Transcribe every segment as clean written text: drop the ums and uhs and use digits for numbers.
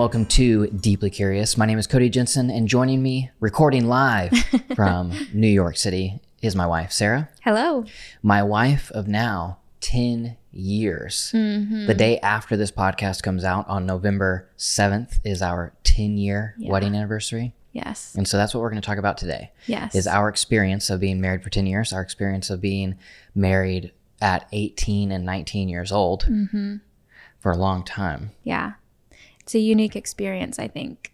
welcome to Deeply Curious. My name is Cody Jensen, and joining me, recording live from New York City, is my wife, Sarah. Hello. My wife of now 10 years. Mm-hmm. The day after this podcast comes out on November 7th is our 10-year wedding anniversary. Yes. And so that's what we're going to talk about today. Yes. Is our experience of being married for 10 years, our experience of being married at 18 and 19 years old for a long time. Yeah. It's a unique experience, I think.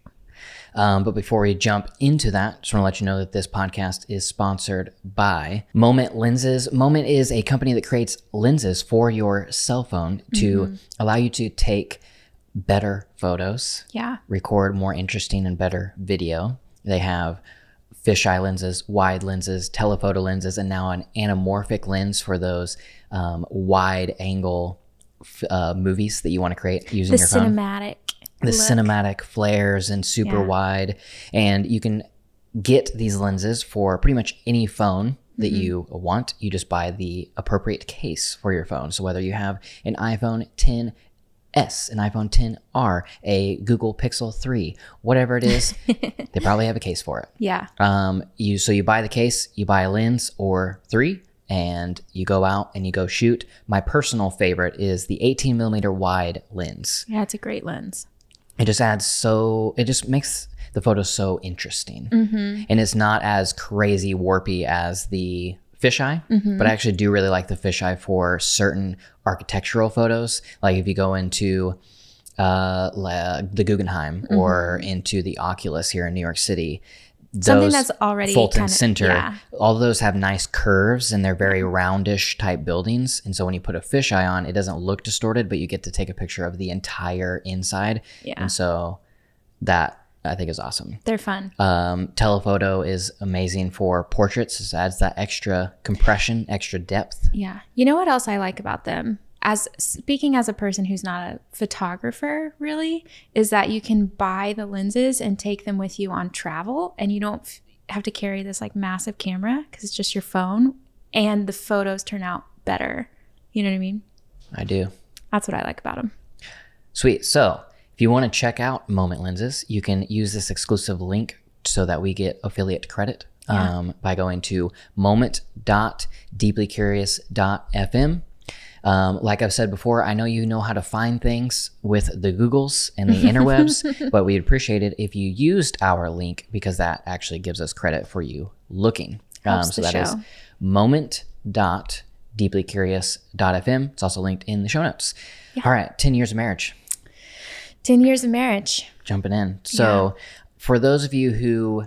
But before we jump into that, just want to let you know that this podcast is sponsored by Moment Lenses. Moment is a company that creates lenses for your cell phone to allow you to take better photos, record more interesting and better video. They have fisheye lenses, wide lenses, telephoto lenses, and now an anamorphic lens for those wide angle movies that you want to create using your phone. The cinematic flares and super wide. And you can get these lenses for pretty much any phone that you want. You just buy the appropriate case for your phone. So whether you have an iPhone XS, an iPhone XR, a Google Pixel 3, whatever it is, they probably have a case for it. Yeah. So you buy the case, you buy a lens or three, and you go out and you go shoot. My personal favorite is the 18 millimeter wide lens. Yeah, it's a great lens. It just makes the photo so interesting. And it's not as crazy warpy as the fisheye, but I actually do really like the fisheye for certain architectural photos. Like if you go into the Guggenheim or into the Oculus here in New York City, something that's already Fulton Center, all of those have nice curves and they're very roundish type buildings. And so when you put a fisheye on, it doesn't look distorted, but you get to take a picture of the entire inside. Yeah. And so that I think is awesome. They're fun. Telephoto is amazing for portraits. It adds that extra compression, extra depth. Yeah. You know what else I like about them? Speaking as a person who's not a photographer, really, is that you can buy the lenses and take them with you on travel, and you don't have to carry this like massive camera because it's just your phone, and the photos turn out better. You know what I mean? I do. That's what I like about them. Sweet. So if you want to check out Moment Lenses, you can use this exclusive link so that we get affiliate credit by going to moment.deeplycurious.fm. Like I've said before, I know you know how to find things with the Googles and the interwebs, but we'd appreciate it if you used our link because that actually gives us credit for you looking. So that is moment.deeplycurious.fm. It's also linked in the show notes. Yeah. All right, 10 years of marriage. 10 years of marriage. Jumping in. So for those of you who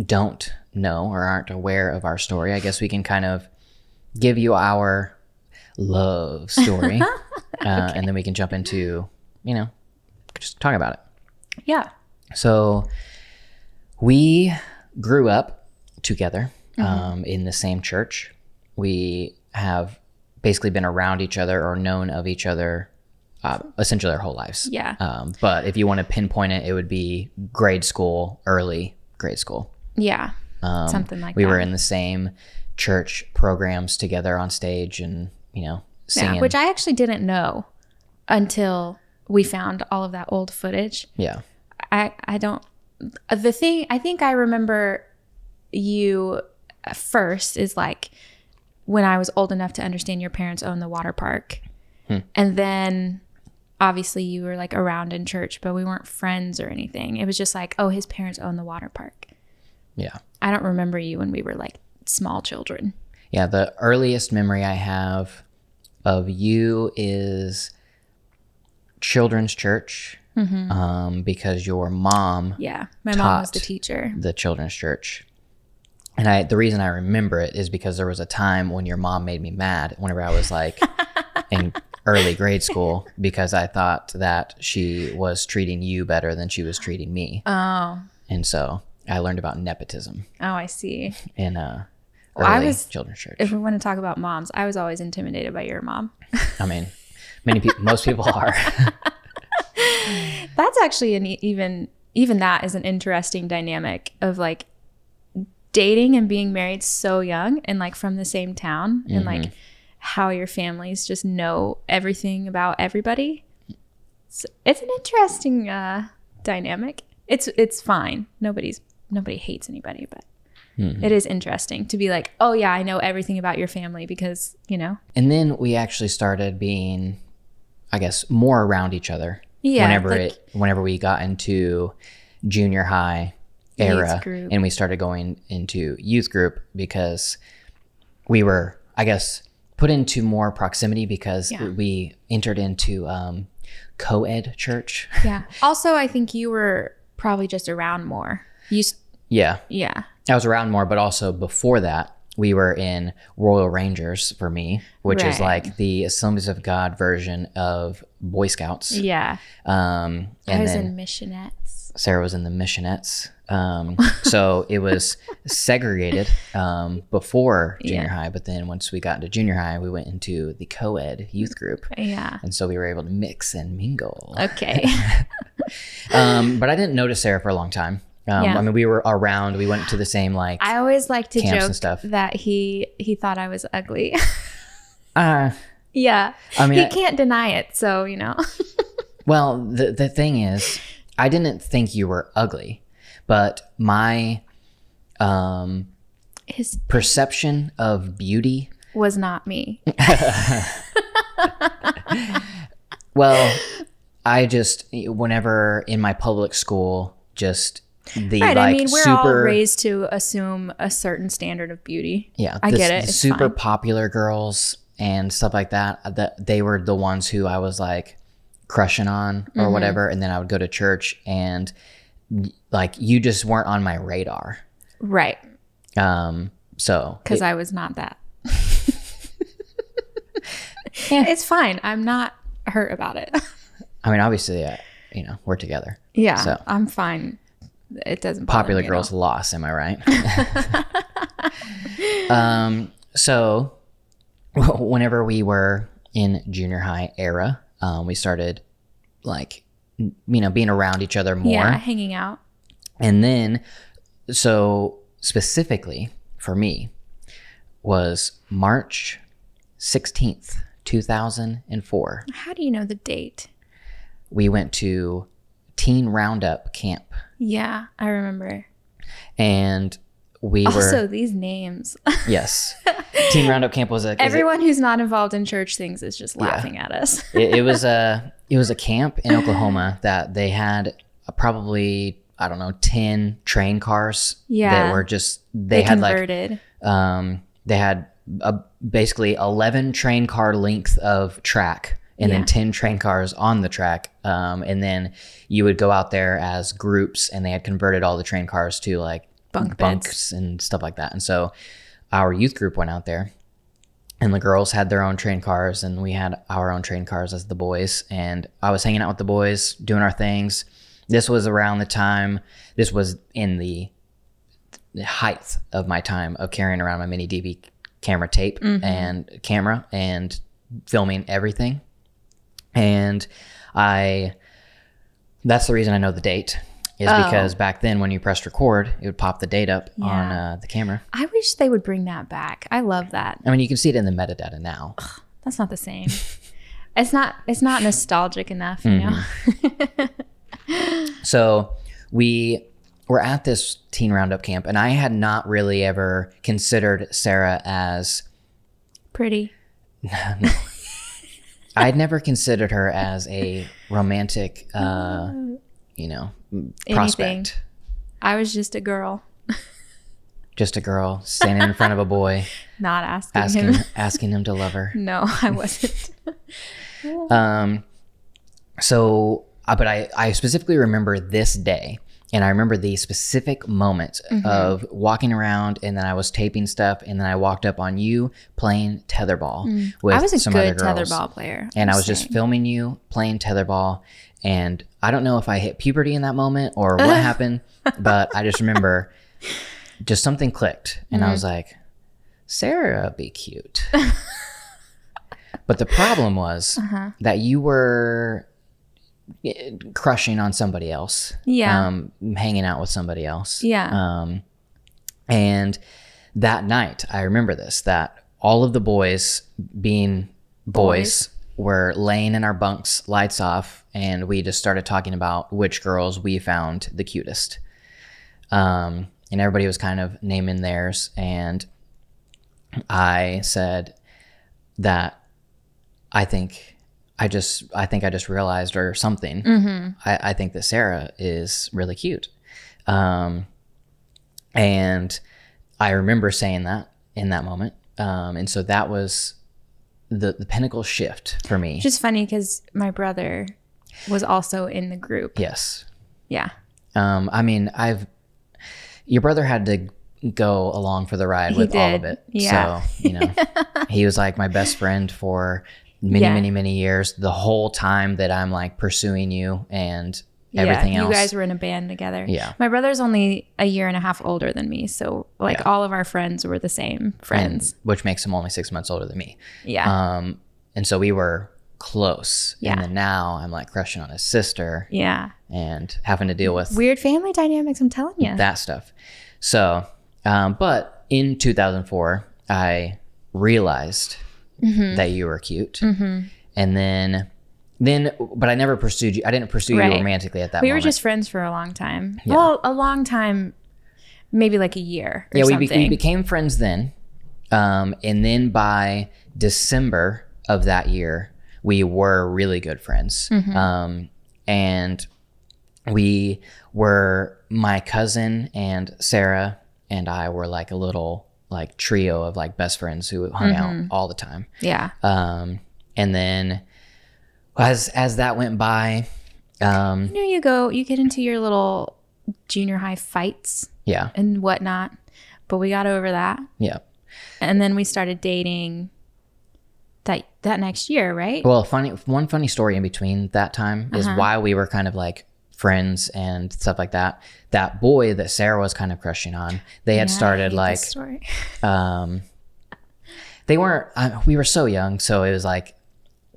don't know or aren't aware of our story, I guess we can kind of give you our love story and then we can jump into just talk about it. So we grew up together in the same church. We have basically been around each other or known of each other essentially our whole lives. But if you want to pinpoint it, it would be early grade school. Something like that. We were in the same church programs together on stage and singing. Yeah, which I actually didn't know until we found all of that old footage. Yeah. I think I remember you first is like when I was old enough to understand your parents owned the water park. And then obviously you were like around in church, but we weren't friends or anything. It was just like, oh, his parents own the water park. Yeah. I don't remember you when we were like small children. Yeah, the earliest memory I have of you is children's church because your mom my mom was the teacher. The children's church. And the reason I remember it is because there was a time when your mom made me mad whenever I was like in early grade school because I thought that she was treating you better than she was treating me. Oh. And so I learned about nepotism. Oh, I see. In children's church. If we want to talk about moms, I was always intimidated by your mom. I mean, most people are. That's actually even that is an interesting dynamic of like dating and being married so young and like from the same town and like how your families just know everything about everybody. It's an interesting dynamic. It's fine. Nobody hates anybody, but it is interesting to be like, oh yeah, I know everything about your family because, And then we actually started being, I guess, more around each other. Yeah. Whenever we got into junior high era and we started going into youth group, because we were, I guess, put into more proximity because we entered into co-ed church. Yeah. Also, I think you were probably just around more. Yeah. Yeah. I was around more, but also before that, we were in Royal Rangers for me, which is like the Assemblies of God version of Boy Scouts. Yeah. And I was in Missionettes. Sarah was in the Missionettes. So it was segregated before junior high, but then once we got into junior high, we went into the co-ed youth group. Yeah. And so we were able to mix and mingle. Okay. But I didn't notice Sarah for a long time. I mean, we were around. We went to the same I always like to camps joke and stuff. that he thought I was ugly. Yeah. I mean, he can't deny it. So Well, the thing is, I didn't think you were ugly, but my his perception of beauty was not me. Well, I just, whenever in my public school, just the right. I mean, we're all super raised to assume a certain standard of beauty. Yeah, I get it. The It's super fine. popular girls and stuff like that. That they were the ones who I was crushing on or whatever, and then I would go to church and you just weren't on my radar. Right. So because I was not that. It's fine. I'm not hurt about it. I mean, obviously, we're together. Yeah, so I'm fine. It doesn't bother popular me girls lost. Am I right? So whenever we were in junior high era, we started being around each other more. Yeah, hanging out. And then, so specifically for me was March 16th, 2004. How do you know the date? We went to Teen Roundup camp. Yeah, I remember. And we also were... these names. Yes. Teen Roundup camp was everyone who's not involved in church things is just laughing at us. It was a camp in Oklahoma that they had probably, I don't know, 10 train cars that were just they had converted. They had basically 11 train car length of track and then 10 train cars on the track, and then you would go out there as groups, and they had converted all the train cars to bunks and stuff like that. And so our youth group went out there, and the girls had their own train cars, and we had our own train cars as the boys. And I was hanging out with the boys, doing our things. This was around the time, this was in the height of my time of carrying around my mini DV camera tape and camera and filming everything. And that's the reason I know the date. Is because back then when you pressed record, it would pop the date up on the camera. I wish they would bring that back. I love that. I mean, you can see it in the metadata now. That's not the same. It's not nostalgic enough, you know? So we were at this Teen Roundup camp, and I had not really ever considered Sarah as... pretty. No. I had never considered her as a romantic, prospect. Anything. I was just a girl. Just a girl standing in front of a boy. Not asking him to love her. No, I wasn't. But I specifically remember this day, and I remember the specific moment of walking around, and then I was taping stuff, and then I walked up on you playing tetherball with I was a some other good girls. tetherball player. And I was just filming you playing tetherball, and I don't know if I hit puberty in that moment or what happened, but I just remember just something clicked, and I was like, Sarah be cute. But the problem was that you were crushing on somebody else. Yeah. Hanging out with somebody else. Yeah. And that night, I remember this, that all of the boys being boys were laying in our bunks, lights off, and we just started talking about which girls we found the cutest. And everybody was kind of naming theirs, and I said that I think I just realized or something. Mm-hmm. I think that Sarah is really cute. And I remember saying that in that moment. And so that was the pinnacle shift for me. Which is funny because my brother was also in the group. Yes. Yeah. I mean, your brother had to go along for the ride with all of it. Yeah. So, you know, he was like my best friend for many years. The whole time that I'm like pursuing you and everything else. You guys were in a band together. Yeah. My brother's only a year and a half older than me. So like all of our friends were the same friends. Which makes him only 6 months older than me. Yeah. And so we were close. Yeah. And then now I'm like crushing on his sister. Yeah. And having to deal with weird family dynamics, I'm telling you. That stuff. So, but in 2004, I realized that you were cute. Mm-hmm. And then, but I never pursued you. I didn't pursue you romantically at that moment. We were just friends for a long time. Yeah. Well, a long time, maybe like a year or something. We became friends then. And then by December of that year, we were really good friends. Mm-hmm. And we were, my cousin and Sarah and I were like a little like trio of like best friends who hung out all the time. Yeah. And then as that went by, you get into your little junior high fights. Yeah. And whatnot, but we got over that. Yeah. And then we started dating that next year, right? Well, one funny story in between that time is why we were kind of like friends and stuff like that. That boy that Sarah was kind of crushing on, they had started like, they weren't, we were so young. So it was like,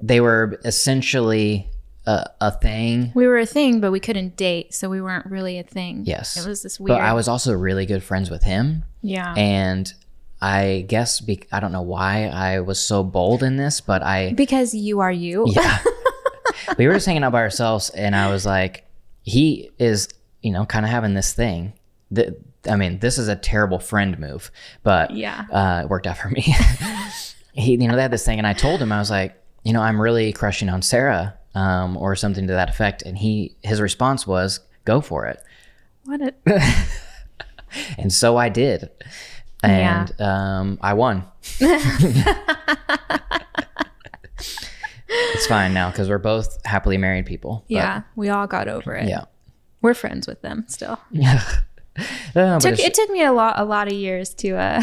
they were essentially a thing. We were a thing, but we couldn't date. So we weren't really a thing. Yes. It was this weird. But I was also really good friends with him. Yeah. And I guess, I don't know why I was so bold in this, but because you are you. Yeah. We were just hanging out by ourselves, and I was like, he is, kind of having this thing. I mean, this is a terrible friend move, but it worked out for me. They had this thing, and I told him, I was like, I'm really crushing on Sarah, or something to that effect. And his response was, go for it. And so I did. And I won. It's fine now because we're both happily married people. Yeah, we all got over it. Yeah, we're friends with them still. Yeah, it took me a lot of years to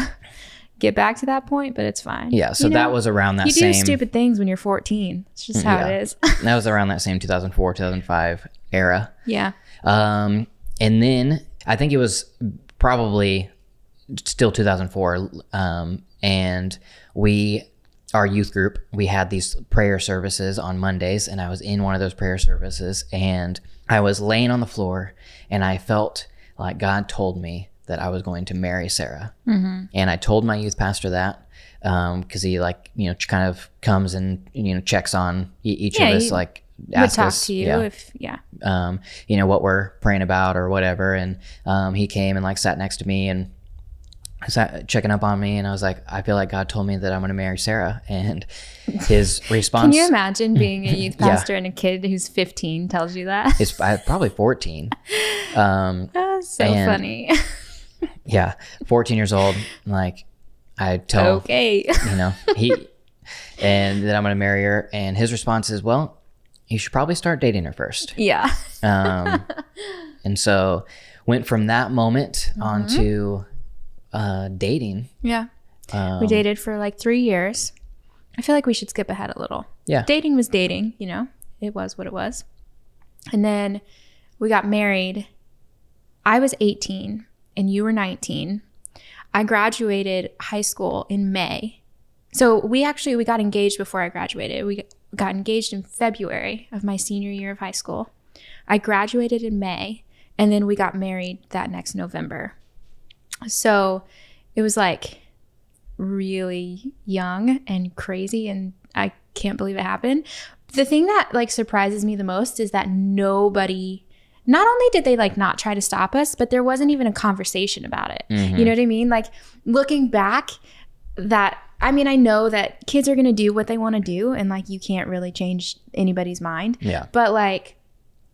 get back to that point, but it's fine. Yeah, so that was around that same. You do stupid things when you're 14. It's just how it is. That was around that same 2004, 2005 era. Yeah. And then I think it was probably still 2004. And our youth group, we had these prayer services on Mondays, and I was in one of those prayer services, and I was laying on the floor, and I felt like God told me that I was going to marry Sarah. Mm-hmm. And I told my youth pastor that, because he kind of comes and, checks on each of us, like ask us to you what we're praying about or whatever. And he came and like sat next to me and checking up on me, and I was like, I feel like God told me that I'm going to marry Sarah. And his response, can you imagine being a youth pastor and a kid who's 15 tells you that? It's probably 14. That's so funny. Yeah, 14 years old. Like, I tell and that I'm going to marry her, and his response is, well, you should probably start dating her first. Yeah. And so went from that moment on to dating. Yeah. We dated for like 3 years. I feel like we should skip ahead a little. Yeah. Dating was dating, it was what it was. And then we got married. I was 18 and you were 19. I graduated high school in May. So we got engaged before I graduated. We got engaged in February of my senior year of high school. I graduated in May, and then we got married that next November. So it was like really young and crazy, and I can't believe it happened. The thing that like surprises me the most is that nobody, not only did they like not try to stop us, but there wasn't even a conversation about it. You know what I mean? Like looking back, I know that kids are going to do what they want to do, and like you can't really change anybody's mind. Yeah. But like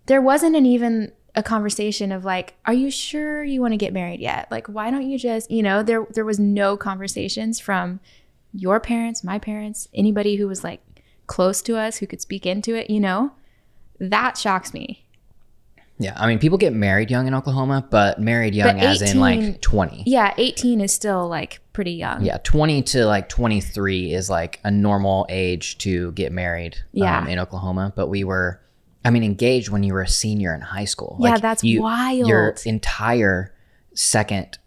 there wasn't even a conversation of like, are you sure you want to get married yet? Like, why don't you just, there was no conversations from your parents, my parents, anybody who was like close to us who could speak into it, that shocks me. Yeah. I mean, people get married young in Oklahoma, but married young as in like 20. Yeah. 18 is still like pretty young. Yeah. 20 to like 23 is like a normal age to get married in Oklahoma. But we were, engaged when you were a senior in high school. Yeah. That's wild. Your entire second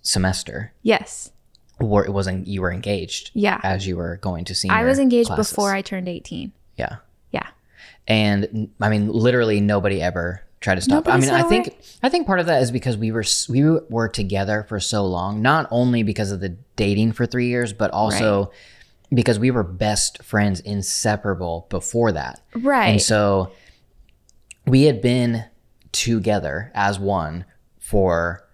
semester. Yes. You were engaged. Yeah. As you were going to senior I was engaged classes. before I turned 18. Yeah. Yeah. And literally nobody ever tried to stop. I think part of that is because we were together for so long, not only because of the dating for 3 years, but also because we were best friends, inseparable before that. Right. And so we had been together as one for,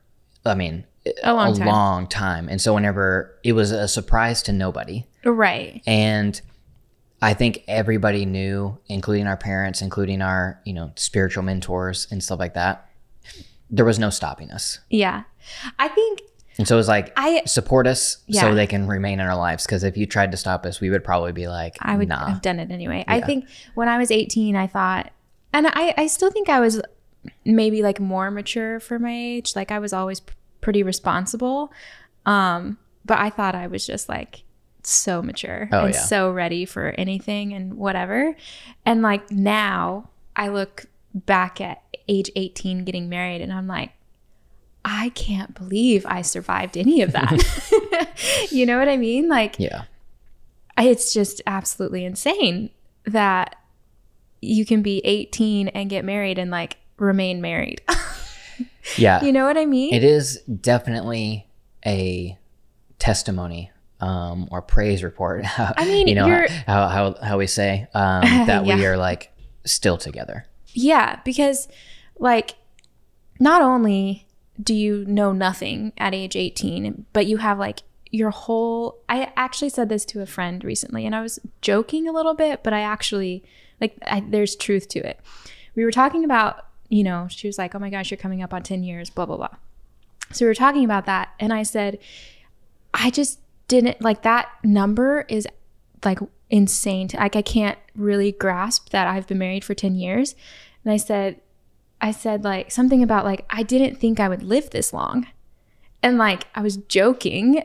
a long time. And so whenever it was a surprise to nobody. Right. And I think everybody knew, including our parents, including our, spiritual mentors and stuff like that. There was no stopping us. Yeah. I think. And so it was like, support us Yeah. so they can remain in our lives. Because if you tried to stop us, we would probably be like, I would nah. have done it anyway. Yeah. I think when I was 18, I thought, and I still think I was maybe like more mature for my age. Like I was always pretty responsible. But I thought I was just like so mature and so ready for anything and whatever. And like now I look back at age 18 getting married and I'm like, I can't believe I survived any of that. You know what I mean? Like, yeah, it's just absolutely insane that you can be 18 and get married and like remain married. Yeah. You know what I mean? It is definitely a testimony or praise report. How we say that we are like still together. Yeah, because like not only do you know nothing at age 18, but you have like your whole, I actually said this to a friend recently and I was joking a little bit, but I actually there's truth to it. We were talking about, she was like, oh my gosh, you're coming up on 10 years, blah, blah, blah. So we were talking about that. And I said, I just didn't like that number is like insane. I can't really grasp that I've been married for 10 years. And I said like something about like, I didn't think I would live this long. And like, I was joking,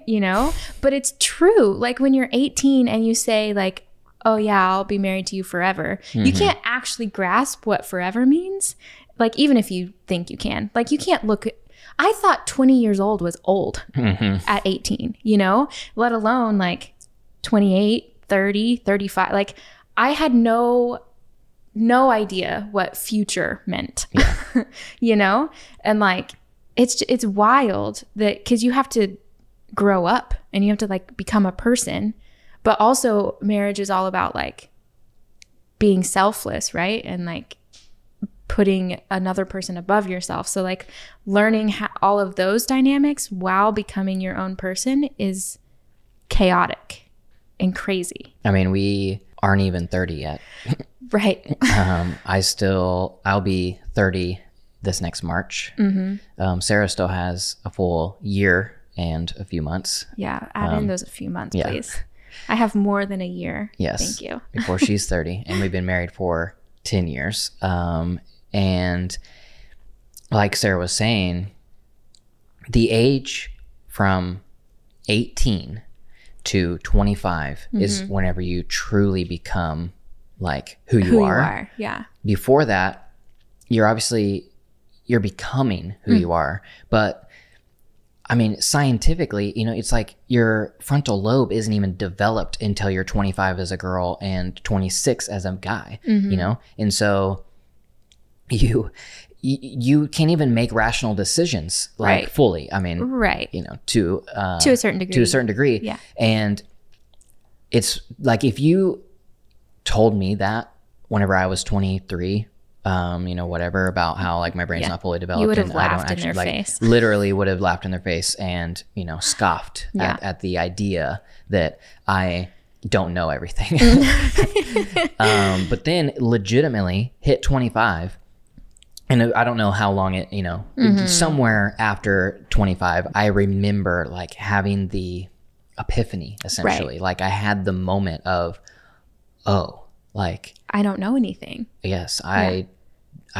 but it's true. Like when you're 18 and you say like, oh yeah, I'll be married to you forever. Mm-hmm. You can't actually grasp what forever means. Like, even if you think you can, like you can't look at, I thought 20 years old was old at 18, let alone like 28, 30, 35. Like I had no idea what future meant, and like, it's wild that, cause you have to grow up and you have to like become a person, but also marriage is all about like being selfless. Right. And like putting another person above yourself. So like learning all of those dynamics while becoming your own person is chaotic and crazy. I mean, we aren't even 30 yet. Right. I'll be 30 this next March. Mm-hmm. Sarah still has a full year and a few months. Yeah. Add in those a few months, please. I have more than a year. Yes. Thank you. Before she's 30. And we've been married for 10 years. And like Sarah was saying, the age from 18 to 25 is whenever you truly become like who you are. Yeah. Before that, you're becoming who you are. But I mean, scientifically, it's like your frontal lobe isn't even developed until you're 25 as a girl and 26 as a guy, And so you can't even make rational decisions like fully. I mean, to a certain degree. Yeah. And it's like if you told me that whenever I was 23, whatever, about how like my brain's not fully developed, you would have and I don't laughed in actually their like face. literally would have laughed in their face and, scoffed at the idea that I don't know everything. But then legitimately hit 25. And I don't know how long it, somewhere after 25, I remember like having the epiphany, essentially. Like I had the moment of, oh, like I don't know anything. Yes, I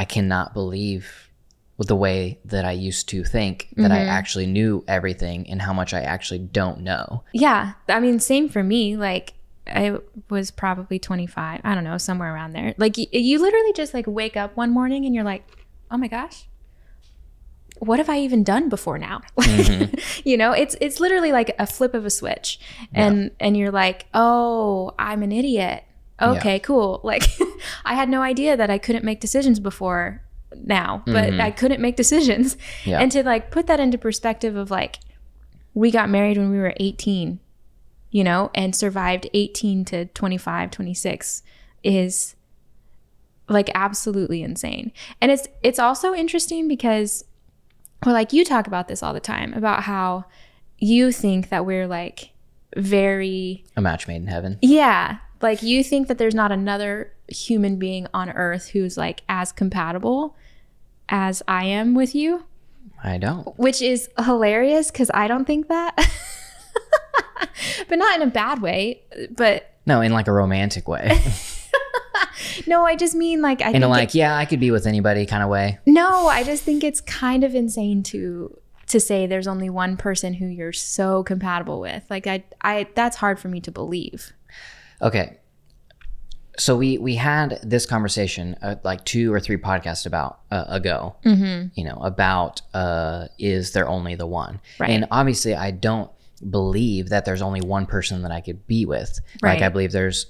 cannot believe the way that I used to think that I actually knew everything and how much I actually don't know. Yeah. I mean, same for me. Like I was probably 25. I don't know, somewhere around there. Like you literally just like wake up one morning and you're like, oh my gosh, what have I even done before now? It's literally like a flip of a switch, and you're like, oh, I'm an idiot. Okay, cool. Like I had no idea that I couldn't make decisions before now, but I couldn't make decisions. Yeah. And to like put that into perspective of like, we got married when we were 18, and survived 18 to 25, 26 is like absolutely insane. And it's also interesting because, well, like you talk about this all the time about how you think that we're like very a match made in heaven. Yeah. Like you think that there's not another human being on earth who's like as compatible as I am with you. I don't. Which is hilarious because I don't think that. But not in a bad way. But no, in like a romantic way. No, I just mean like I could be with anybody kind of way. No, I just think it's kind of insane to say there's only one person who you're so compatible with. Like I that's hard for me to believe. Okay. So we had this conversation like 2 or 3 podcasts ago, about is there only the one? Right. And obviously I don't believe that there's only one person that I could be with. Right. Like I believe there's,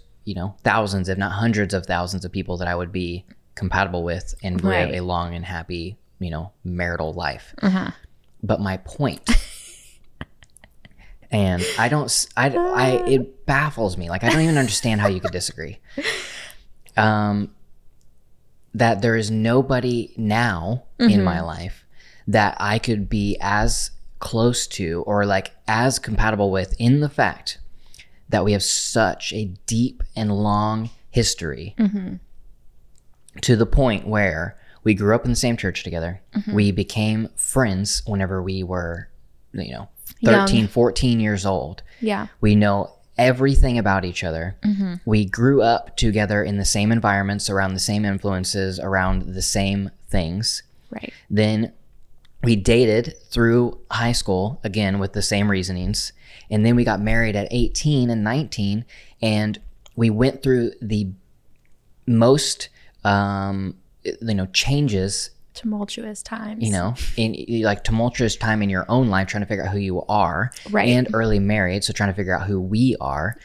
thousands, if not hundreds of thousands of people that I would be compatible with and live a long and happy, marital life. But my point, and it baffles me. Like, I don't even understand how you could disagree. That there is nobody now in my life that I could be as close to or like as compatible with in the fact that we have such a deep and long history to the point where we grew up in the same church together. We became friends whenever we were, 13, young. 14 years old. Yeah. We know everything about each other. We grew up together in the same environments, around the same influences, around the same things. Right. Then we dated through high school, again, with the same reasonings. And then we got married at 18 and 19. And we went through the most, changes. Tumultuous times. In like tumultuous time in your own life, trying to figure out who you are. Right. And early married, so trying to figure out who we are.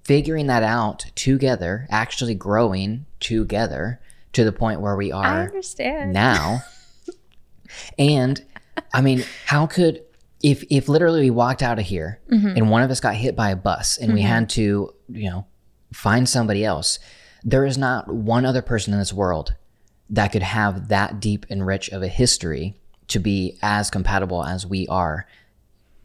Figuring that out together, actually growing together to the point where we are I understand. Now. And I mean, how could, if literally we walked out of here and one of us got hit by a bus and we had to, find somebody else, there is not one other person in this world that could have that deep and rich of a history to be as compatible as we are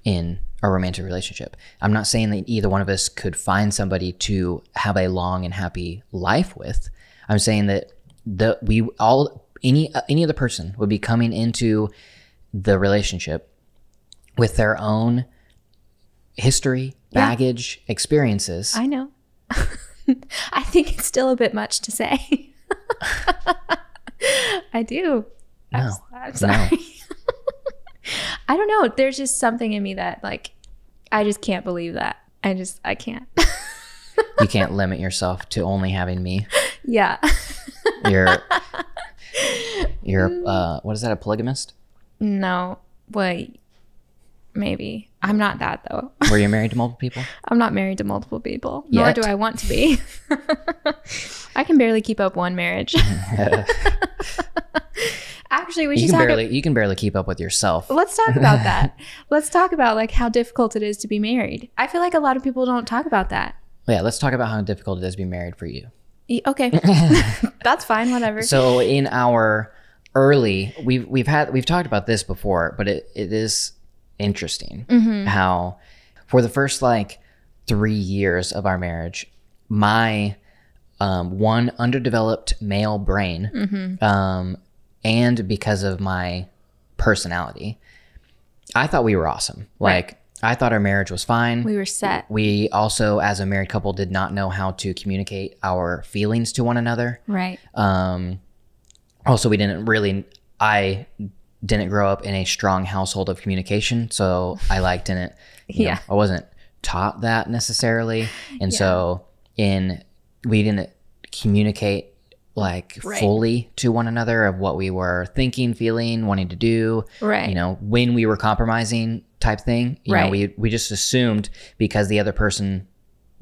in a romantic relationship. I'm not saying that either one of us could find somebody to have a long and happy life with. I'm saying that any other person would be coming into the relationship with their own history, baggage, experiences. I know. I think it's still a bit much to say. I do. No, I'm sorry. No. I don't know. There's just something in me that like, I just can't believe that. I can't. You can't limit yourself to only having me. Yeah. You're what is that, a polygamist? No. Wait. Maybe. I'm not that though. Were you married to multiple people? I'm not married to multiple people. Yet. Nor do I want to be. I can barely keep up one marriage. Actually, we should you can barely keep up with yourself. Let's talk about that. Let's talk about like how difficult it is to be married. I feel like a lot of people don't talk about that. Yeah, let's talk about how difficult it is to be married for you. Okay. That's fine, whatever. So in our early, we've talked about this before, but it is interesting how for the first like 3 years of our marriage, my one underdeveloped male brain, and because of my personality, I thought we were awesome. Like I thought our marriage was fine. We were set. We also, as a married couple, did not know how to communicate our feelings to one another. Right. Also, I didn't grow up in a strong household of communication. So I like didn't, you know, I wasn't taught that necessarily. And so we didn't communicate like fully to one another of what we were thinking, feeling, wanting to do, you know, when we were compromising type thing. You know, we just assumed because the other person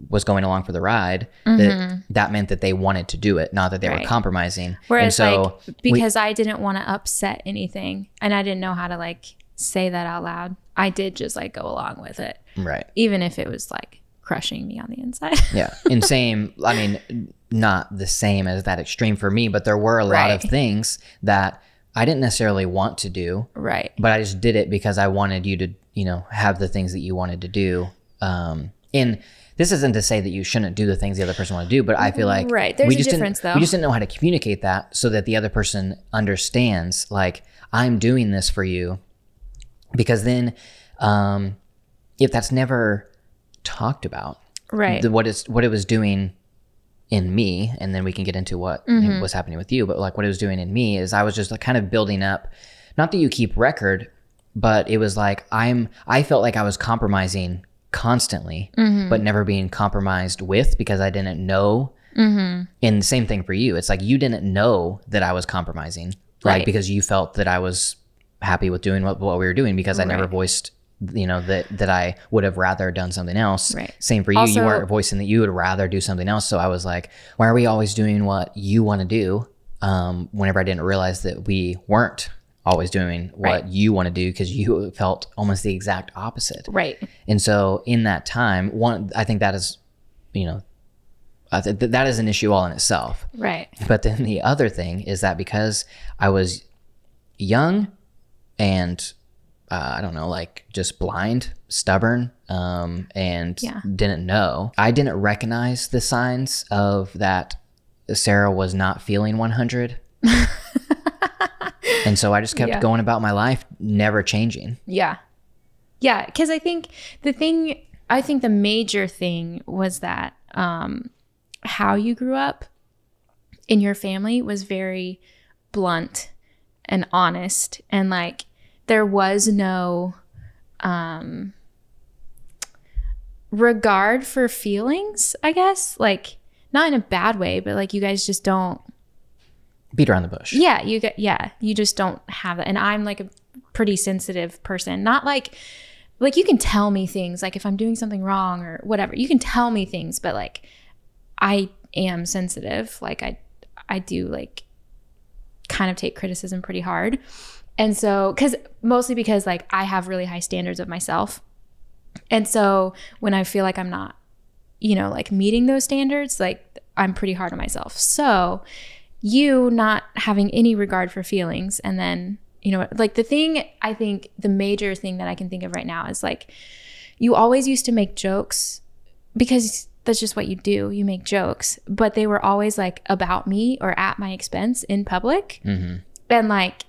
was going along for the ride that meant that they wanted to do it, not that they were compromising. Whereas so like, because I didn't want to upset anything and I didn't know how to like say that out loud, I did just like go along with it. Right. Even if it was like crushing me on the inside. Yeah. And same, I mean, not the same as that extreme for me, but there were a lot of things that I didn't necessarily want to do. Right. But I just did it because I wanted you to, you know, have the things that you wanted to do. And this isn't to say that you shouldn't do the things the other person want to do, but I feel like there's a difference though. We just didn't know how to communicate that so that the other person understands, like, I'm doing this for you. Because then if that's never talked about, what it was doing in me, and then we can get into what was happening with you, but like what it was doing in me is I was just like kind of building up, not that you keep record, but it was like I felt like I was compromising constantly, but never being compromised with because I didn't know. And the same thing for you. It's like you didn't know that I was compromising, like because you felt that I was happy with doing what we were doing because I never voiced, you know, that I would have rather done something else. Same for you. Also, you weren't voicing that you would rather do something else. So I was like, why are we always doing what you want to do? Whenever I didn't realize that we weren't always doing what you want to do because you felt almost the exact opposite. Right. And so in that time, I think that is, you know, that is an issue all in itself. Right. But then the other thing is that because I was young and I don't know, like just blind, stubborn, and didn't know. I didn't recognize the signs of that Sarah was not feeling 100. And so I just kept going about my life, never changing. Yeah. Yeah. Because I think the major thing was that how you grew up in your family was very blunt and honest, and like there was no regard for feelings, I guess. Like not in a bad way, but like you guys just don't beat around the bush. Yeah, you just don't have that. And I'm like a pretty sensitive person. Not like you can tell me things, like if I'm doing something wrong or whatever, you can tell me things, but like I am sensitive. Like I do like kind of take criticism pretty hard. And so, mostly because like I have really high standards of myself. And so when I feel like I'm not, you know, like meeting those standards, like I'm pretty hard on myself. So you not having any regard for feelings, and then, you know, like I think the major thing that I can think of right now is like, you always used to make jokes because that's just what you do. You make jokes, but they were always like about me or at my expense in public. And like,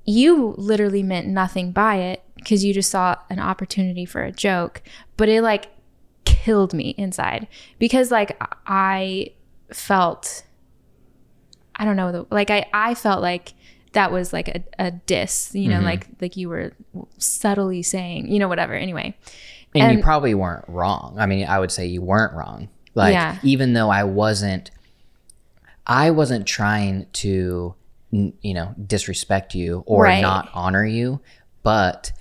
you literally meant nothing by it because you just saw an opportunity for a joke, but it like killed me inside because like I felt, I don't know, like I felt like that was like a diss, you know, like you were subtly saying, you know, whatever. Anyway. And you probably weren't wrong. I mean, I would say you weren't wrong. Like, even though I wasn't trying to, you know, disrespect you or not honor you, but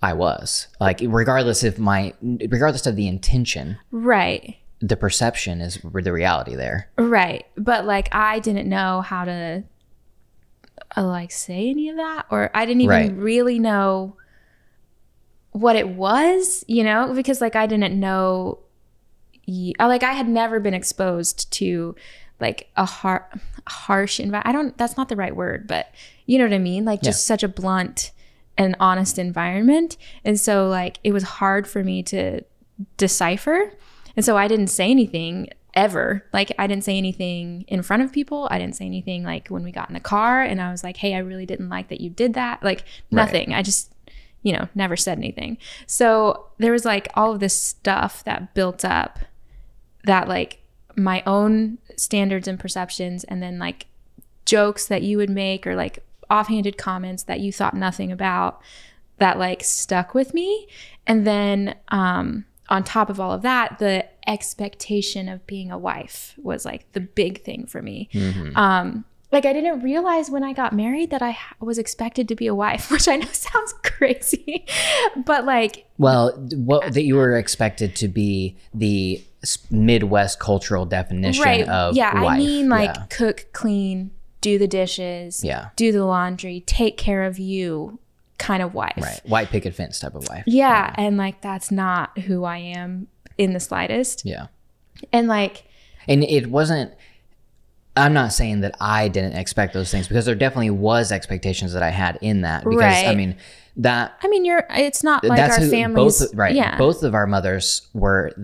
I was like, regardless of the intention, the perception is the reality there. But like, I didn't know how to like say any of that, or I didn't even really know what it was, you know, because like I didn't know like I had never been exposed to like a harsh environment. That's not the right word, but you know what I mean? Like just such a blunt and honest environment. And so like it was hard for me to decipher. And so I didn't say anything ever. Like I didn't say anything in front of people. I didn't say anything like when we got in the car and I was like, hey, I really didn't like that you did that. Like nothing. Right. I just, never said anything. So there was like all of this stuff that built up that like my own standards and perceptions, and then like jokes that you would make or like offhanded comments that you thought nothing about that like stuck with me. And then on top of all of that, the expectation of being a wife was like the big thing for me. Mm-hmm. Like I didn't realize when I got married that I was expected to be a wife, which I know sounds crazy, but like, well, that you were expected to be the Midwest cultural definition of wife. I mean like cook, clean, do the dishes, do the laundry, take care of you kind of wife. Right. White picket fence type of wife. Yeah. And like, that's not who I am in the slightest. Yeah. And like, and it wasn't, I'm not saying that I didn't expect those things, because there definitely was expectations that I had in that, because right. it's not like our families. Both of our mothers were,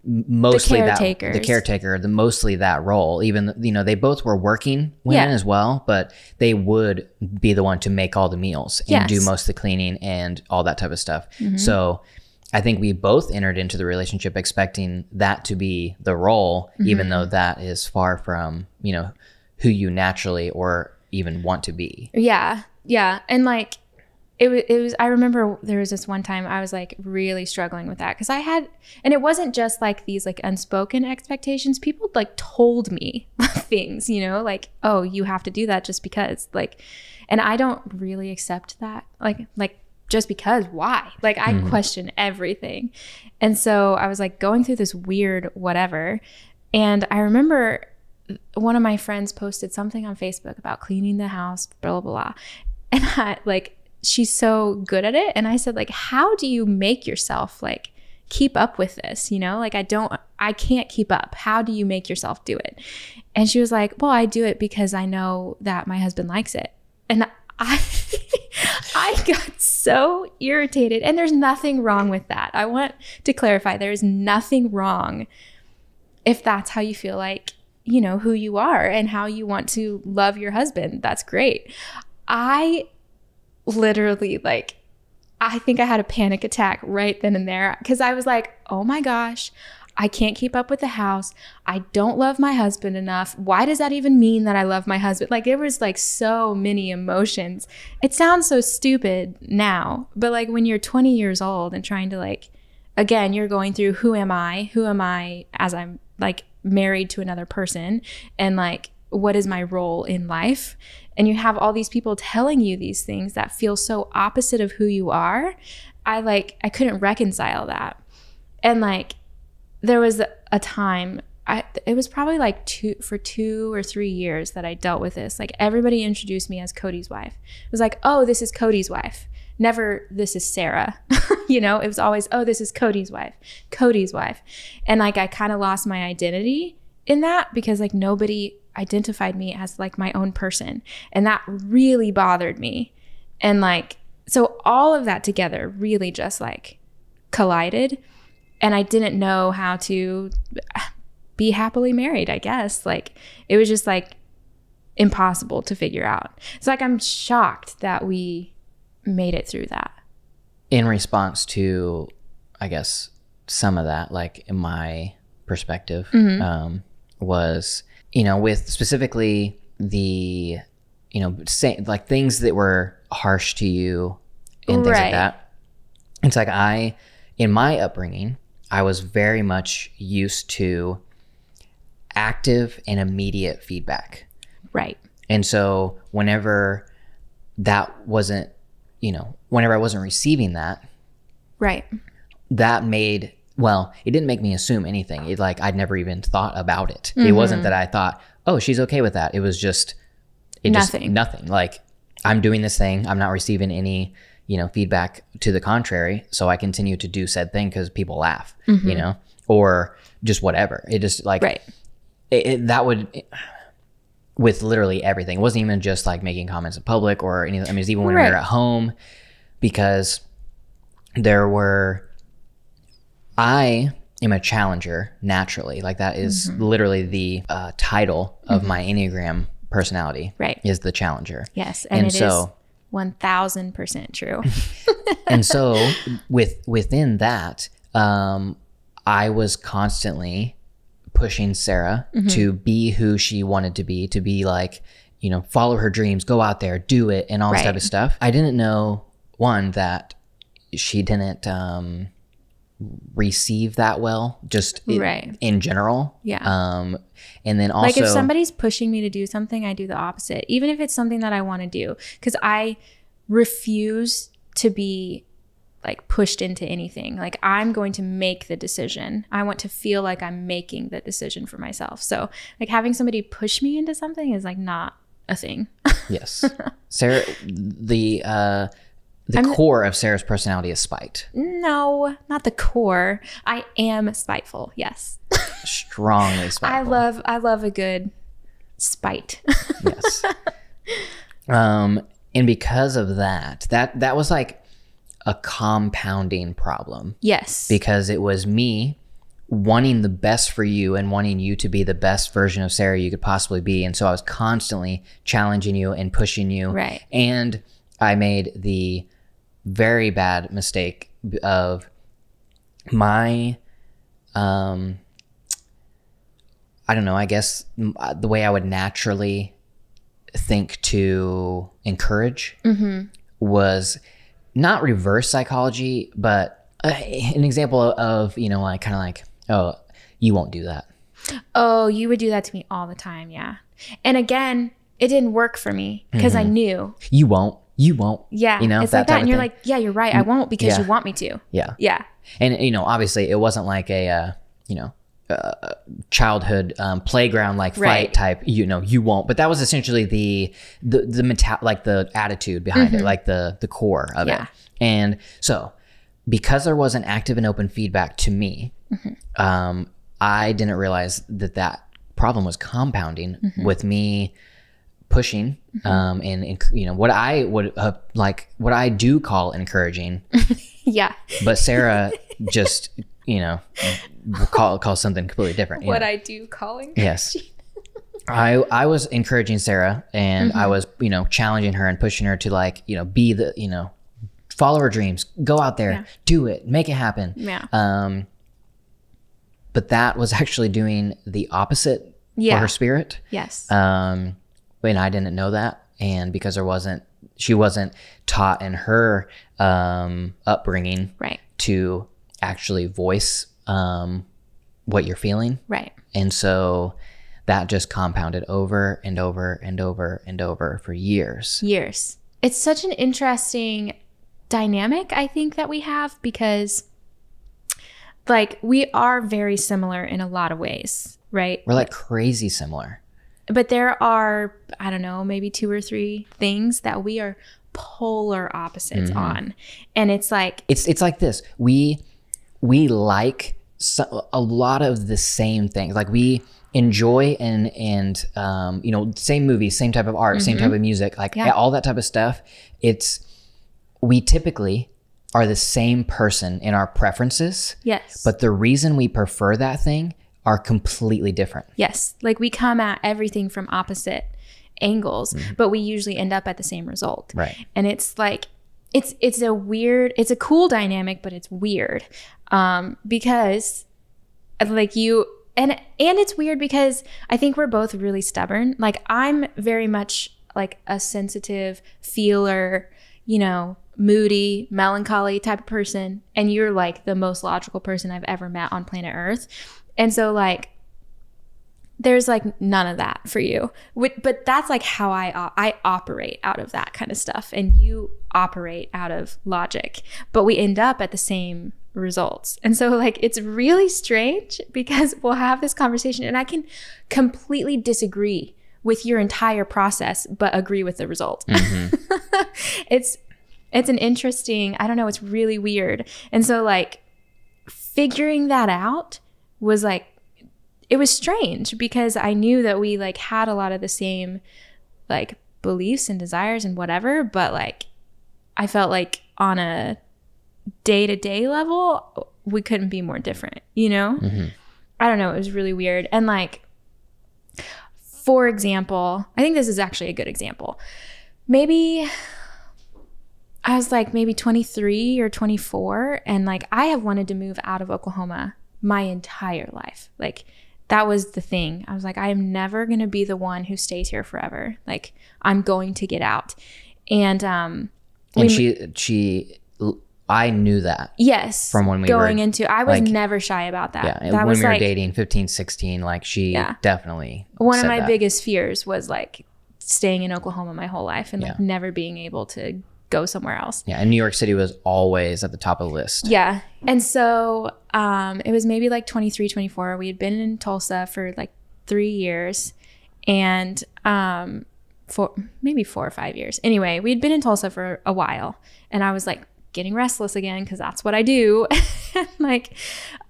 mostly the caretaker, mostly that role. Even, they both were working women as well, but they would be the one to make all the meals and do most of the cleaning and all that type of stuff. Mm-hmm. So I think we both entered into the relationship expecting that to be the role, mm-hmm. even though that is far from, who you naturally or even want to be. Yeah. Yeah. And like, it was, I remember there was this one time I was like really struggling with that, because and it wasn't just like these like unspoken expectations. People like told me things, like, oh, you have to do that just because, like, and I don't really accept that. Like just because, why? Like I mm-hmm. question everything. And so I was like going through this weird whatever. And I remember one of my friends posted something on Facebook about cleaning the house, blah, blah, blah. And I like, she's so good at it. And I said, like, how do you make yourself like keep up with this? Like I can't keep up. How do you make yourself do it? And she was like, well, I do it because I know that my husband likes it. And I got so irritated, and there's nothing wrong with that. I want to clarify, there is nothing wrong if that's how you feel like, who you are and how you want to love your husband. That's great. I literally I think I had a panic attack right then and there, because I was like, oh my gosh, I can't keep up with the house. I don't love my husband enough. Why does that even mean that I love my husband? Like there was like so many emotions. It sounds so stupid now, but like when you're 20 years old and trying to like, again, you're going through who am I as I'm like married to another person, and like what is my role in life? And you have all these people telling you these things that feel so opposite of who you are. I couldn't reconcile that. And like there was a time, it was probably like 2 or 3 years that I dealt with this. Like everybody introduced me as Cody's wife. It was like, oh, this is Cody's wife. Never, this is Sarah. It was always, oh, this is Cody's wife. And like I kind of lost my identity in that, because like nobody identified me as like my own person. And that really bothered me. And like, so all of that together really just like collided. And I didn't know how to be happily married, I guess. Like it was just like impossible to figure out. It's like I'm shocked that we made it through that. In response to, I guess, some of that, like in my perspective, mm-hmm. Was, with specifically the, like things that were harsh to you and things like that. It's like in my upbringing, I was very much used to active and immediate feedback. Right. And so whenever that wasn't, whenever I wasn't receiving that, right, that made, well, it didn't make me assume anything. It like, I'd never even thought about it. Mm-hmm. It wasn't that I thought, oh, she's okay with that. It was just, nothing. Like I'm doing this thing. I'm not receiving any, feedback to the contrary. So I continue to do said thing because people laugh, mm-hmm. or just whatever. It just like, Right. That would, with literally everything. It wasn't even just like making comments in public or anything. I mean, it's even when we were at home, because I am a challenger naturally. Like that is literally the title of my Enneagram personality. Right. Is the challenger. Yes. And it is 1000% true. And so within that, I was constantly pushing Sarah to be who she wanted to be like, you know, follow her dreams, go out there, do it, and all this type of stuff. I didn't know, one, that she didn't receive that well, just in general. Yeah. And then also, like if somebody's pushing me to do something, I do the opposite, even if it's something that I want to do, because I refuse to be like pushed into anything. Like I'm going to make the decision. I want to feel like I'm making the decision for myself. So like having somebody push me into something is like not a thing. Yes. Sarah, the core of Sarah's personality is spite. No, not the core. I am spiteful. Yes. Strongly spiteful. I love a good spite. Yes. And because of that was like a compounding problem. Yes. Because it was me wanting the best for you and wanting you to be the best version of Sarah you could possibly be. And so I was constantly challenging you and pushing you. Right. And I made the very bad mistake of my, I don't know, I guess the way I would naturally think to encourage was not reverse psychology, but an example of, you know, like kind of like, oh, you won't do that. Oh, you would do that to me all the time. Yeah. And again, it didn't work for me because I knew. You won't. Yeah. You know, it's like that. And you're like, yeah, you're right. I won't because you want me to. Yeah. Yeah. And, you know, obviously it wasn't like a, you know, childhood playground like fight type, you know, you won't. But that was essentially the like the attitude behind it, like the core of it. And so because there wasn't active and open feedback to me, I didn't realize that problem was compounding with me pushing and you know what I would what I do call encouraging. Yeah. But Sarah just, you know, call something completely different. What know? I do call encouraging. Yes. I was encouraging Sarah, and I was, you know, challenging her and pushing her to like, you know, be the, you know, follow her dreams, go out there, do it, make it happen. Yeah. But that was actually doing the opposite for her spirit. Yes. And I didn't know that. And because she wasn't taught in her upbringing to actually voice what you're feeling. Right. And so that just compounded over and over and over and over for years. It's such an interesting dynamic, I think, that we have, because like we are very similar in a lot of ways, right? We're like crazy similar. But there are, I don't know, maybe 2 or 3 things that we are polar opposites on. And it's like... It's like this. We like a lot of the same things. Like we enjoy and you know, same movies, same type of art, same type of music, like all that type of stuff. We typically are the same person in our preferences. Yes. But the reason we prefer that thing are completely different. Yes. Like we come at everything from opposite angles, but we usually end up at the same result. Right. And it's like, it's a cool dynamic, but it's weird. Because like you, and it's weird because I think we're both really stubborn. Like I'm very much like a sensitive feeler, you know, moody, melancholy type of person. And you're like the most logical person I've ever met on planet Earth. And so like, there's like none of that for you. But that's like how I operate out of that kind of stuff. And you operate out of logic. But we end up at the same results. And so like, it's really strange because we'll have this conversation and I can completely disagree with your entire process, but agree with the result. It's an interesting, I don't know, it's really weird. And so like figuring that out was like, it was strange because I knew that we like had a lot of the same like beliefs and desires and whatever, but like I felt like on a day-to-day level we couldn't be more different, you know? I don't know, it was really weird. And like, for example, I think this is actually a good example. Maybe I was like maybe 23 or 24, and like I have wanted to move out of Oklahoma my entire life. Like that was the thing. I was like, I am never going to be the one who stays here forever. Like I'm going to get out. And I knew that. Yes. From when we going were into, I was like, never shy about that. Yeah. That when was we were like, dating 15, 16, like she definitely one of said my that. biggest fears was like staying in Oklahoma my whole life and like never being able to go somewhere else. Yeah. And New York City was always at the top of the list. Yeah. And so it was maybe like 23, 24. We had been in Tulsa for like 3 years and maybe 4 or 5 years. Anyway, we had been in Tulsa for a while and I was like getting restless again because that's what I do. Like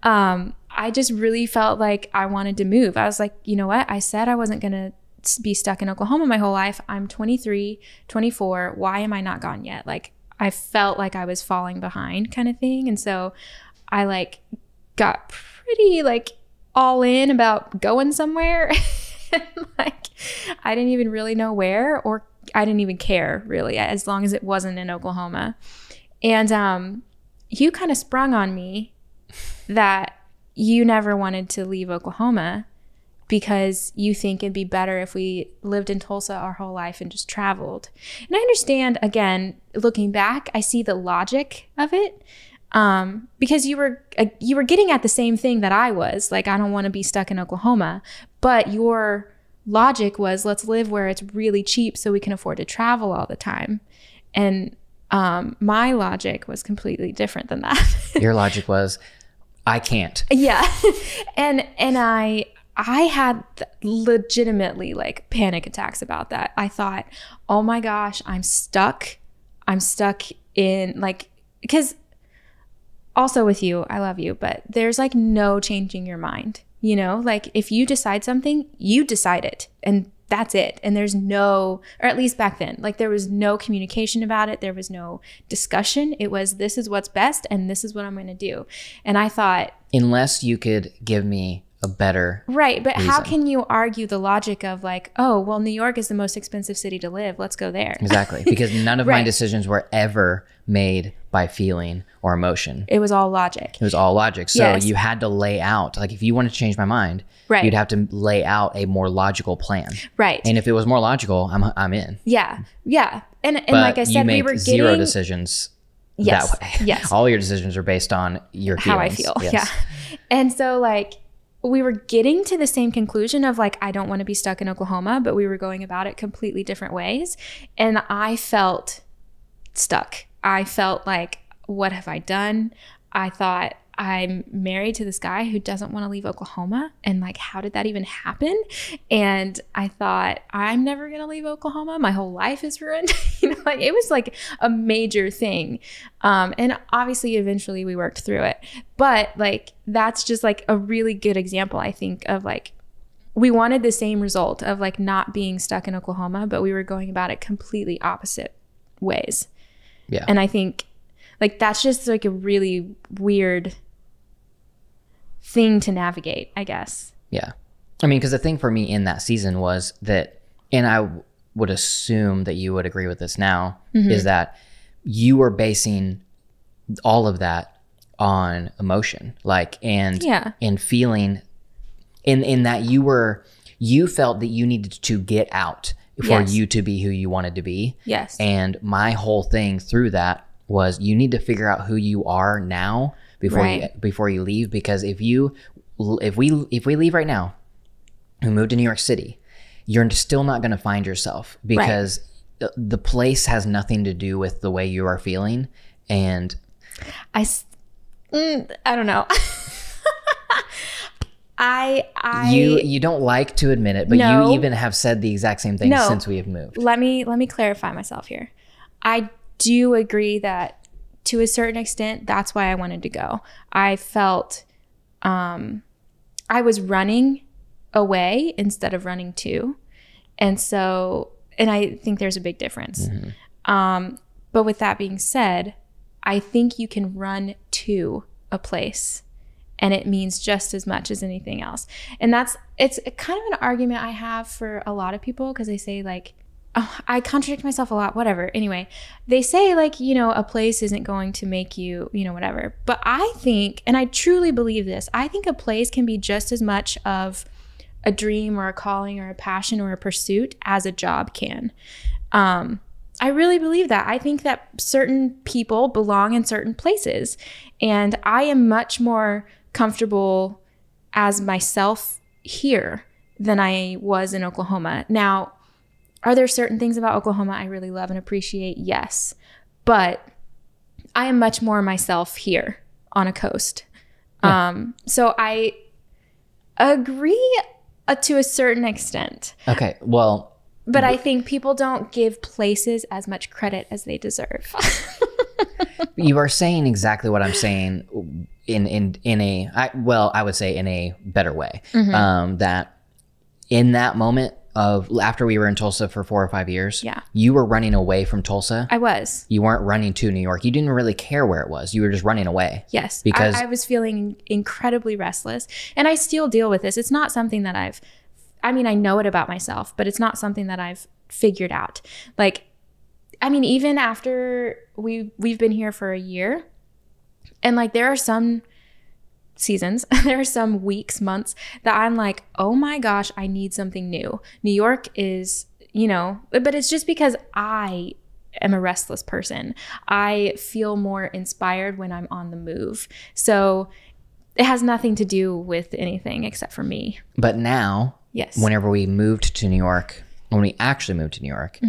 I just really felt like I wanted to move. I was like, you know what? I said I wasn't going to be stuck in Oklahoma my whole life. I'm 23, 24. Why am I not gone yet? Like I felt like I was falling behind kind of thing. And so I like got pretty like all in about going somewhere. Like I didn't even really know where, or I didn't even care really, as long as it wasn't in Oklahoma. And you kind of sprung on me that you never wanted to leave Oklahoma because you think it'd be better if we lived in Tulsa our whole life and just traveled. And I understand, again, looking back, I see the logic of it. Because you were getting at the same thing that I was, like, I don't want to be stuck in Oklahoma, but your logic was, let's live where it's really cheap so we can afford to travel all the time. And my logic was completely different than that. Your logic was, I can't. Yeah. And I had legitimately like panic attacks about that. I thought, oh my gosh, I'm stuck in like, because also with you, I love you, but there's like no changing your mind, you know, like if you decide something, you decide it and that's it. And there's no, or at least back then, like there was no communication about it. There was no discussion. It was, this is what's best and this is what I'm going to do. And I thought, unless you could give me a better right, but reason. How can you argue the logic of like, oh, well, New York is the most expensive city to live, let's go there? Exactly, because none of Right. my decisions were ever made by feeling or emotion. It was all logic. It was all logic. So Yes. you had to lay out, like if you wanted to change my mind, Right. you'd have to lay out a more logical plan. Right. And if it was more logical, I'm in. Yeah. And But like I said, you we make were zero getting decisions Yes. that way. Yes. All your decisions are based on your feelings. how I feel. Yes. Yeah. And so like we were getting to the same conclusion of like, I don't want to be stuck in Oklahoma, but we were going about it completely different ways. And I felt stuck. I felt like, what have I done? I thought, I'm married to this guy who doesn't want to leave Oklahoma. And like, how did that even happen? And I thought, I'm never going to leave Oklahoma. My whole life is ruined. You know, like it was like a major thing. And obviously eventually we worked through it, but like, that's just like a really good example, I think, of like, we wanted the same result of like not being stuck in Oklahoma, but we were going about it completely opposite ways. Yeah. And I think like, that's just like a really weird thing to navigate, I guess. Yeah. I mean, because the thing for me in that season was that, and I would assume that you would agree with this now, is that you were basing all of that on emotion, like, and feeling in that you felt that you needed to get out for you to be who you wanted to be. Yes. And my whole thing through that was you need to figure out who you are now before you leave, because if we leave right now and move to New York City, you're still not going to find yourself, because the place has nothing to do with the way you are feeling. And I don't know. you don't like to admit it, but No. you even have said the exact same thing since we have moved. Let me clarify myself here. I do agree that to a certain extent, that's why I wanted to go. I felt I was running away instead of running to. And so, and I think there's a big difference. But with that being said, I think you can run to a place and it means just as much as anything else. And it's kind of an argument I have for a lot of people, because they say like, oh, I contradict myself a lot, whatever. Anyway, they say like, you know, a place isn't going to make you, you know, whatever. But I think, and I truly believe this, I think a place can be just as much of a dream or a calling or a passion or a pursuit as a job can. I really believe that. I think that certain people belong in certain places, and I am much more comfortable as myself here than I was in Oklahoma. Now, are there certain things about Oklahoma I really love and appreciate? Yes. But I am much more myself here on a coast. Yeah. So I agree to a certain extent. Okay, well... But I think people don't give places as much credit as they deserve. You are saying exactly what I'm saying I would say in a better way. That in that moment of after we were in Tulsa for 4 or 5 years, you were running away from Tulsa. I was. You weren't running to New York. You didn't really care where it was. You were just running away. Yes. Because I was feeling incredibly restless, and I still deal with this. It's not something that I know it about myself, but it's not something that I've figured out. Like, I mean, even after we've been here for a year, and like there are some seasons, there are some weeks, months that I'm like, oh my gosh, I need something new. New York is, you know, but it's just because I am a restless person. I feel more inspired when I'm on the move. So it has nothing to do with anything except for me. But now... Yes. Whenever we moved to New York, when we actually moved to New York,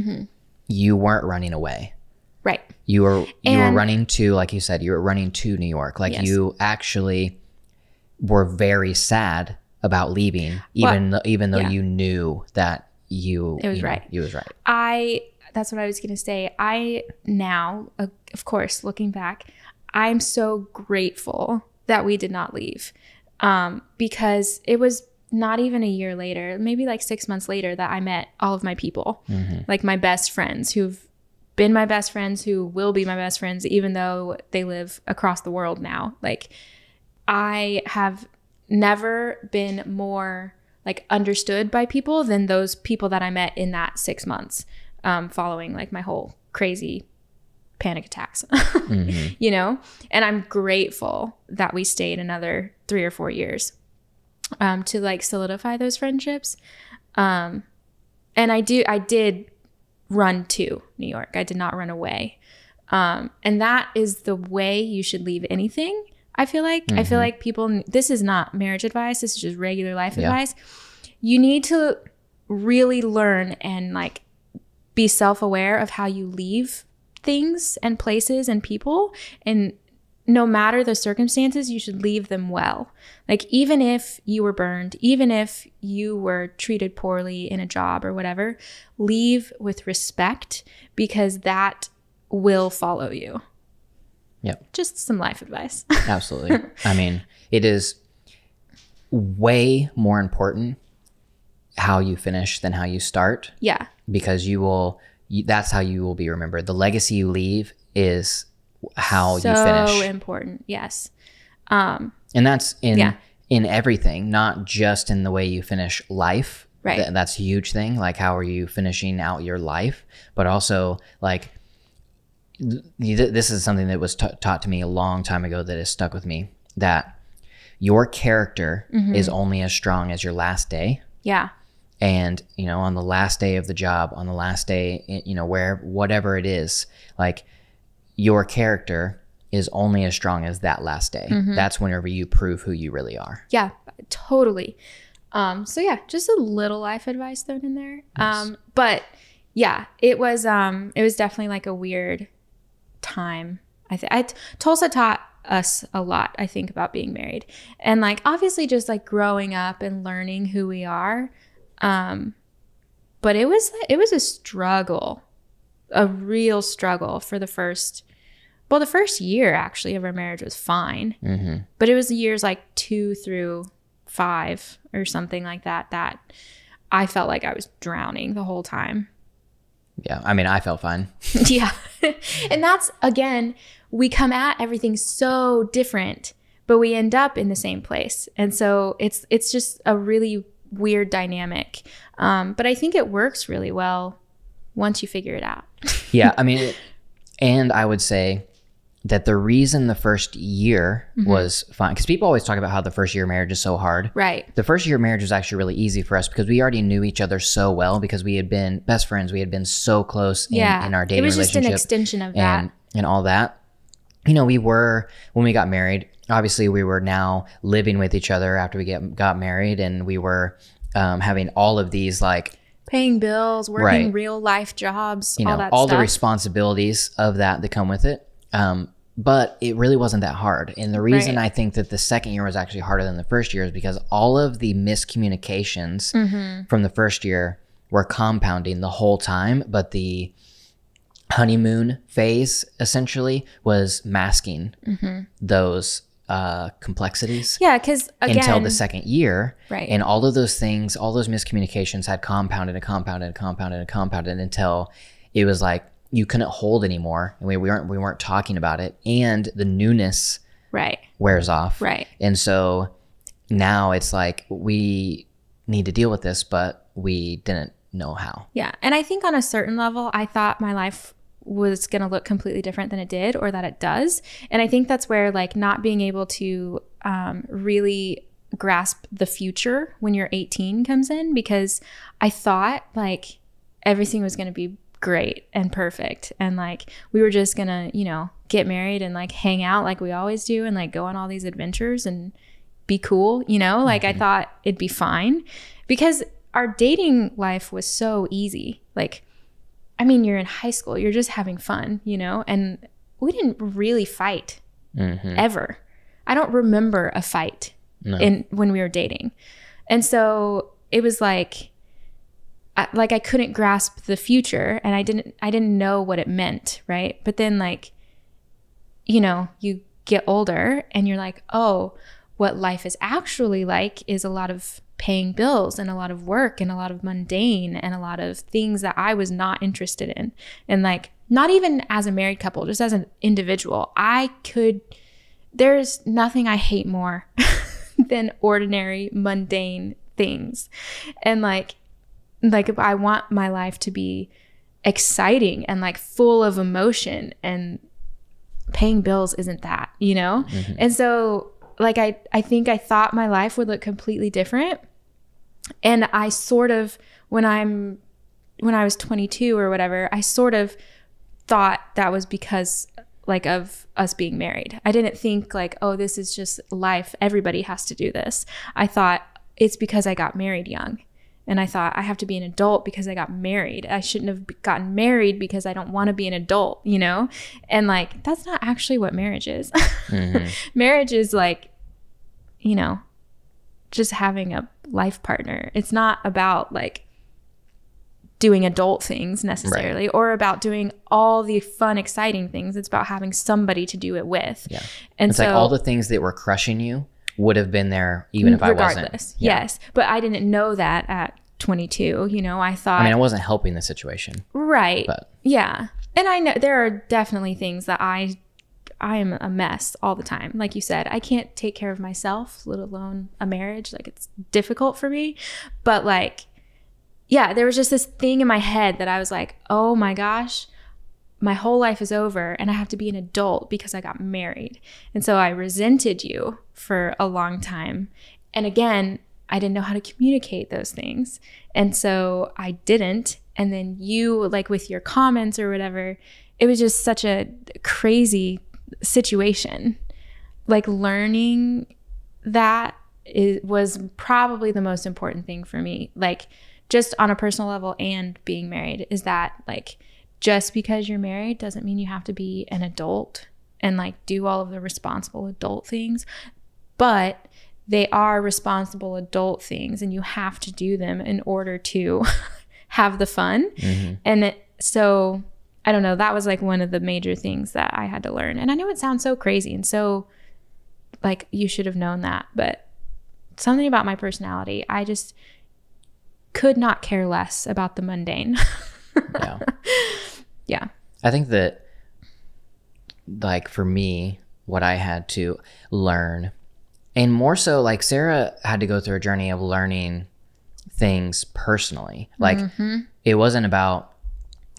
you weren't running away. Right. You were running to, like you said, you were running to New York. Like you actually were very sad about leaving, even though you knew that it was right. That's what I was going to say. I now, of course, looking back, I'm so grateful that we did not leave, because it was not even a year later, maybe like 6 months later, that I met all of my people, like my best friends who've been my best friends, who will be my best friends, even though they live across the world now. Like, I have never been more like understood by people than those people that I met in that 6 months, following like my whole crazy panic attacks, you know? And I'm grateful that we stayed another 3 or 4 years. To like solidify those friendships. And I did run to New York. I did not run away. And that is the way you should leave anything. I feel like, I feel like people, this is not marriage advice. This is just regular life advice. You need to really learn and like be self-aware of how you leave things and places and people, and no matter the circumstances, you should leave them well. Like, even if you were burned, even if you were treated poorly in a job or whatever, leave with respect, because that will follow you. Yep. Just some life advice. Absolutely. I mean, it is way more important how you finish than how you start. Yeah. Because that's how you will be remembered. The legacy you leave is how you finish. So important. Yes. And that's in everything, not just in the way you finish life. Right. That's a huge thing. Like, how are you finishing out your life? But also, like, this is something that was taught to me a long time ago that has stuck with me, that your character is only as strong as your last day. Yeah. And, you know, on the last day of the job, on the last day, you know, whatever it is, like, your character is only as strong as that last day. That's whenever you prove who you really are. Yeah, totally. So yeah, just a little life advice thrown in there. Nice. But yeah, it was definitely like a weird time. Tulsa taught us a lot, I think, about being married, and like obviously just like growing up and learning who we are. But it was a struggle, a real struggle for the first year actually of our marriage was fine. But it was years like 2 through 5 or something like that, that I felt like I was drowning the whole time. Yeah. I mean, I felt fine. Yeah. And that's, again, we come at everything so different, but we end up in the same place. And so it's just a really weird dynamic. But I think it works really well once you figure it out. Yeah. I mean, and I would say that the reason the first year was fine, because people always talk about how the first year of marriage is so hard. Right. The first year of marriage was actually really easy for us because we already knew each other so well, because we had been best friends. We had been so close in our dating relationship. It was just an extension of that. And all that. You know, we were, when we got married, obviously we were now living with each other after we got married, and we were having all of these like paying bills, working real life jobs, you know, all that all stuff. the responsibilities of that come with it. But it really wasn't that hard. And the reason I think that the second year was actually harder than the first year is because all of the miscommunications from the first year were compounding the whole time. But the honeymoon phase essentially was masking those complexities. Yeah, because again, until the second year. Right. And all of those things, all those miscommunications had compounded until it was like, you couldn't hold anymore, and we weren't talking about it, and the newness wears off. Right. And so now it's like we need to deal with this, but we didn't know how. Yeah. And I think on a certain level, I thought my life was going to look completely different than it did, or that it does. And I think that's where like not being able to really grasp the future when you're 18 comes in, because I thought like everything was going to be great and perfect, and like we were just gonna, you know, get married and like hang out like we always do, and like go on all these adventures and be cool, you know, like I thought it'd be fine because our dating life was so easy. Like, I mean, you're in high school, you're just having fun, you know, and we didn't really fight ever. I don't remember a fight when we were dating. And so it was like I couldn't grasp the future, and I didn't know what it meant, right? But then like, you know, you get older and you're like, oh, what life is actually like is a lot of paying bills and a lot of work and a lot of mundane and a lot of things that I was not interested in. And like, not even as a married couple, just as an individual, there's nothing I hate more than ordinary, mundane things. And like I want my life to be exciting and like full of emotion, and paying bills isn't that, you know? And so like, I think I thought my life would look completely different. And I sort of, when I was 22 or whatever, I sort of thought that was because like of us being married. I didn't think like, oh, this is just life, everybody has to do this. I thought it's because I got married young. And I thought I have to be an adult because I got married. I shouldn't have gotten married because I don't want to be an adult, you know? And like, that's not actually what marriage is. Marriage is like, you know, just having a life partner. It's not about like doing adult things necessarily, or about doing all the fun, exciting things. It's about having somebody to do it with. Yeah. And it's so, like all the things that were crushing you would have been there even if regardless, I wasn't. Yes. But I didn't know that at 22, you know, I thought. I mean, I wasn't helping the situation. Right. But. Yeah. And I know there are definitely things that I am a mess all the time. Like you said, I can't take care of myself, let alone a marriage. Like it's difficult for me. But like, yeah, there was just this thing in my head that I was like, oh my gosh, my whole life is over and I have to be an adult because I got married. And so I resented you for a long time. And again, I didn't know how to communicate those things. And so I didn't. And then you, like with your comments or whatever, it was just such a crazy situation. Like learning that was probably the most important thing for me. Like just on a personal level and being married, is that like, just because you're married doesn't mean you have to be an adult and like do all of the responsible adult things, but they are responsible adult things and you have to do them in order to have the fun. And so I don't know, that was like one of the major things that I had to learn. And I know it sounds so crazy and so like you should have known that, but something about my personality. I just could not care less about the mundane. Yeah. Yeah. I think that, like, for me, what I had to learn, and more so, like, Sarah had to go through a journey of learning things personally. Like, it wasn't about,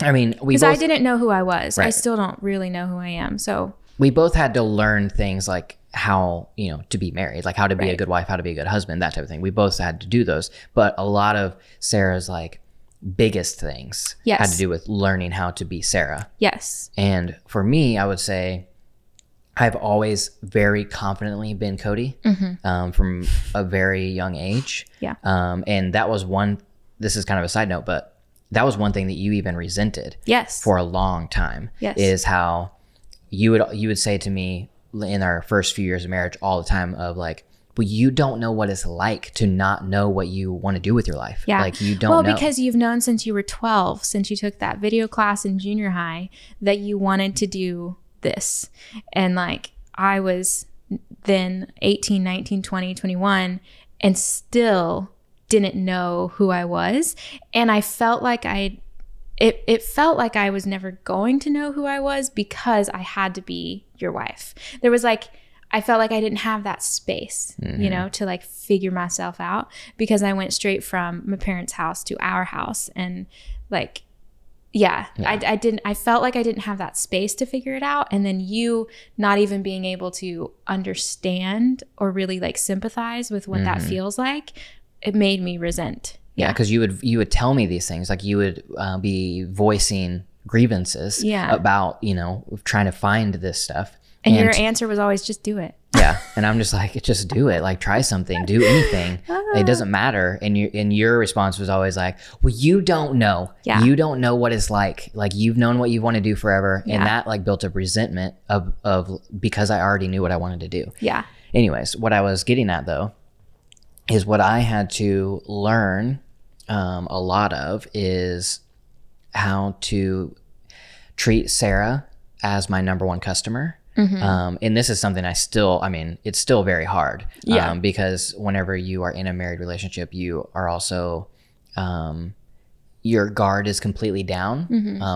I mean, we both, because I didn't know who I was. Right. I still don't really know who I am. So we both had to learn things like how, you know, to be married, like how to be a Right. good wife, how to be a good husband, that type of thing. We both had to do those. But a lot of Sarah's like biggest things Yes. had to do with learning how to be Sarah. yes. And for me, I would say I've always very confidently been Cody from a very young age. Yeah. And that was one, this is kind of a side note, but that was one thing that you even resented Yes. for a long time. Yes. Is how you would say to me in our first few years of marriage all the time of like, well, you don't know what it's like to not know what you want to do with your life. Yeah. Like you don't know. Well, because you've known since you were 12, since you took that video class in junior high, that you wanted to do this. And like I was then 18, 19, 20, 21 and still didn't know who I was. And I felt like it felt like I was never going to know who I was because I had to be your wife. There was like, I felt like I didn't have that space, you know, to like figure myself out because I went straight from my parents' house to our house. And like, I felt like I didn't have that space to figure it out. And then you not even being able to understand or really like sympathize with what that feels like, it made me resent. Yeah, because you would tell me these things, like you would be voicing grievances about, you know, trying to find this stuff. And your answer was always just do it. Yeah. And I'm just like, just do it. Like try something, do anything. It doesn't matter. And your response was always like, well, you don't know. Yeah. You don't know what it's like. Like you've known what you want to do forever. Yeah. And that like built up resentment of because I already knew what I wanted to do. Yeah. Anyways, what I was getting at though, is what I had to learn a lot of is how to treat Sarah as my number one customer. And this is something it's still very hard because whenever you are in a married relationship, you are also, your guard is completely down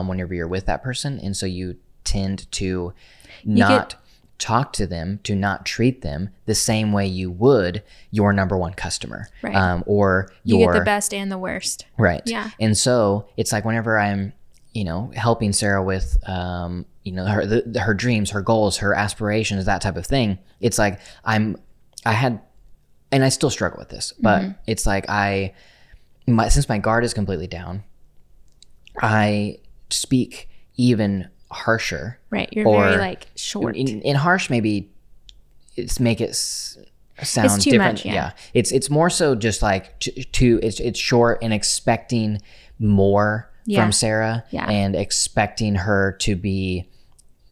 whenever you're with that person. And so you tend to not talk to them, to not treat them the same way you would your number one customer. Right. Or you get the best and the worst. Right. Yeah. And so it's like whenever I'm, you know, helping Sarah with, you know, her dreams, her goals, her aspirations, that type of thing. It's like I still struggle with this, but it's like since my guard is completely down, I speak even harsher. Right. You're very like short. In harsh, maybe make it sound it's too different. Much, yeah. It's more so just like it's short and expecting more from Sarah and expecting her to be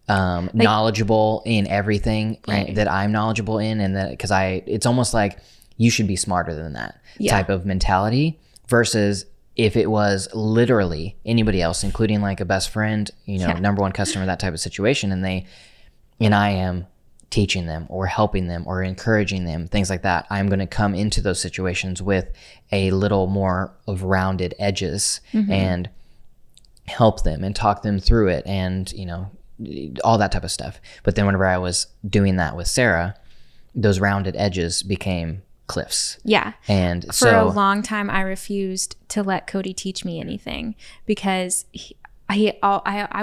knowledgeable in everything that I'm knowledgeable in, and that because it's almost like you should be smarter than that type of mentality versus if it was literally anybody else, including like a best friend, you know, number one customer, that type of situation, and I am teaching them or helping them or encouraging them, things like that. I'm going to come into those situations with a little more of rounded edges and help them and talk them through it and, you know, all that type of stuff. But then whenever I was doing that with Sarah, those rounded edges became cliffs. Yeah. And for a long time, I refused to let Cody teach me anything because I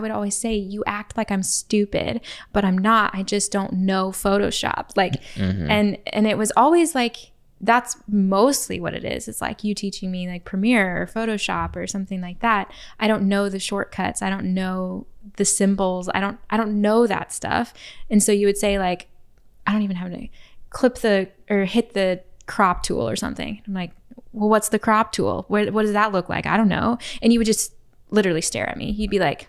would always say, you act like I'm stupid, but I'm not. I just don't know Photoshop. Like, and it was always like, that's mostly what it is. It's like you teaching me like Premiere or Photoshop or something like that. I don't know the shortcuts. I don't know the symbols. I don't know that stuff. And so you would say like, I don't even have to hit the crop tool or something. I'm like, well, what's the crop tool? What does that look like? I don't know. And you would just literally stare at me. You'd be like,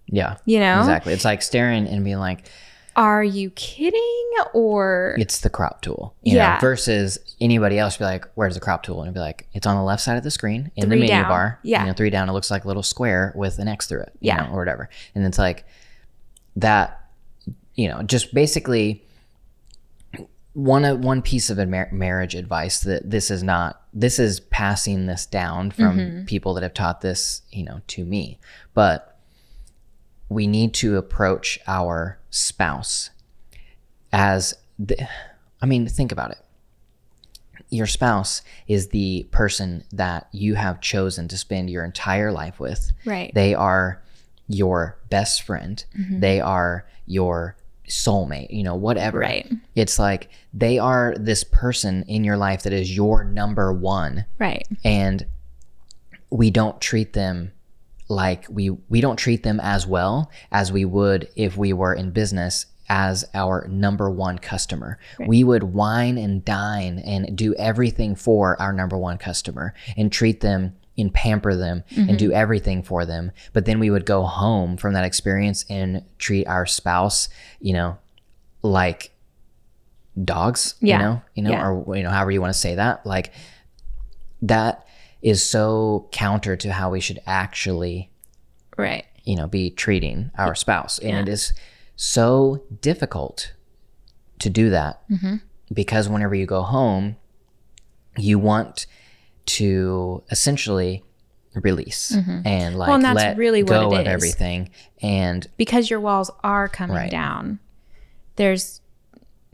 yeah, you know, exactly. It's like staring and being like, are you kidding? Or it's the crop tool, you know, versus anybody else be like, where's the crop tool? And it'd be like, it's on the left side of the screen in the menu bar. Yeah. You know, 3 down, it looks like a little square with an X through it, you know, or whatever. And it's like that, you know, just basically one piece of marriage advice that this is passing this down from people that have taught this, to me, but we need to approach our spouse as think about it. Your spouse is the person that you have chosen to spend your entire life with. Right. They are your best friend. They are your soulmate, whatever. Right. It's like they are this person in your life that is your number one. Right. And we don't treat them like we don't treat them as well as we would if we were in business as our number one customer. Right. We would wine and dine and do everything for our number one customer and treat them and pamper them and do everything for them. But then we would go home from that experience and treat our spouse, like dogs, or, however you want to say that. Like that is so counter to how we should actually, right. Be treating our spouse. And it is so difficult to do that because whenever you go home, you want to essentially release and and that's let really go of everything. And because your walls are coming down, there's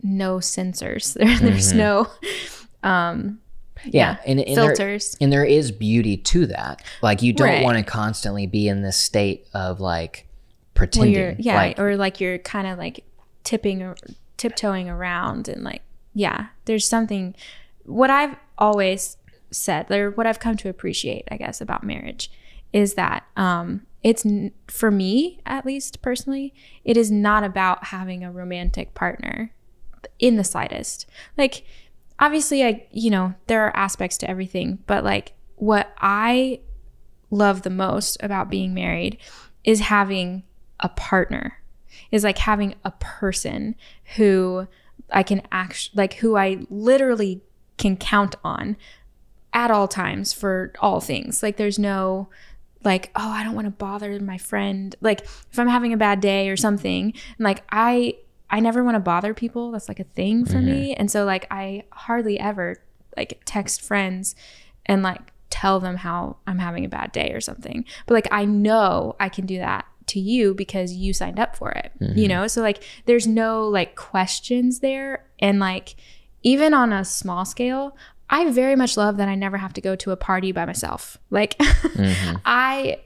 no censors. There's no and filters. There is beauty to that. Like you don't want to constantly be in this state of like pretending. Or like you're kind of like tiptoeing around and like, there's something, what I've always said, or what I've come to appreciate, I guess, about marriage is that it's, for me at least personally, it is not about having a romantic partner in the slightest. Like obviously there are aspects to everything, but like what I love the most about being married is having a partner, is like having a person who I can who I literally can count on at all times for all things. Like there's no like, oh, I don't want to bother my friend. Like if I'm having a bad day or something, and like I never want to bother people. That's like a thing for me. And so like I hardly ever like text friends and like tell them how I'm having a bad day or something. But like I know I can do that to you because you signed up for it, So like there's no like questions there. And like even on a small scale, I very much love that I never have to go to a party by myself. Like I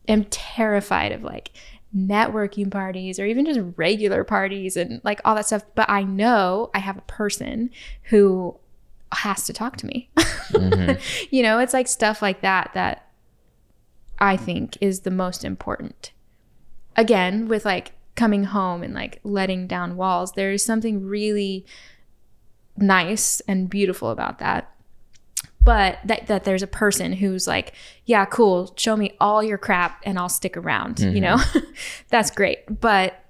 am terrified of like networking parties or even just regular parties and like all that stuff. But I know I have a person who has to talk to me. It's like stuff like that I think is the most important. Again, with like coming home and like letting down walls, there is something really nice and beautiful about that. But that there's a person who's like, yeah, cool, show me all your crap and I'll stick around, That's great. But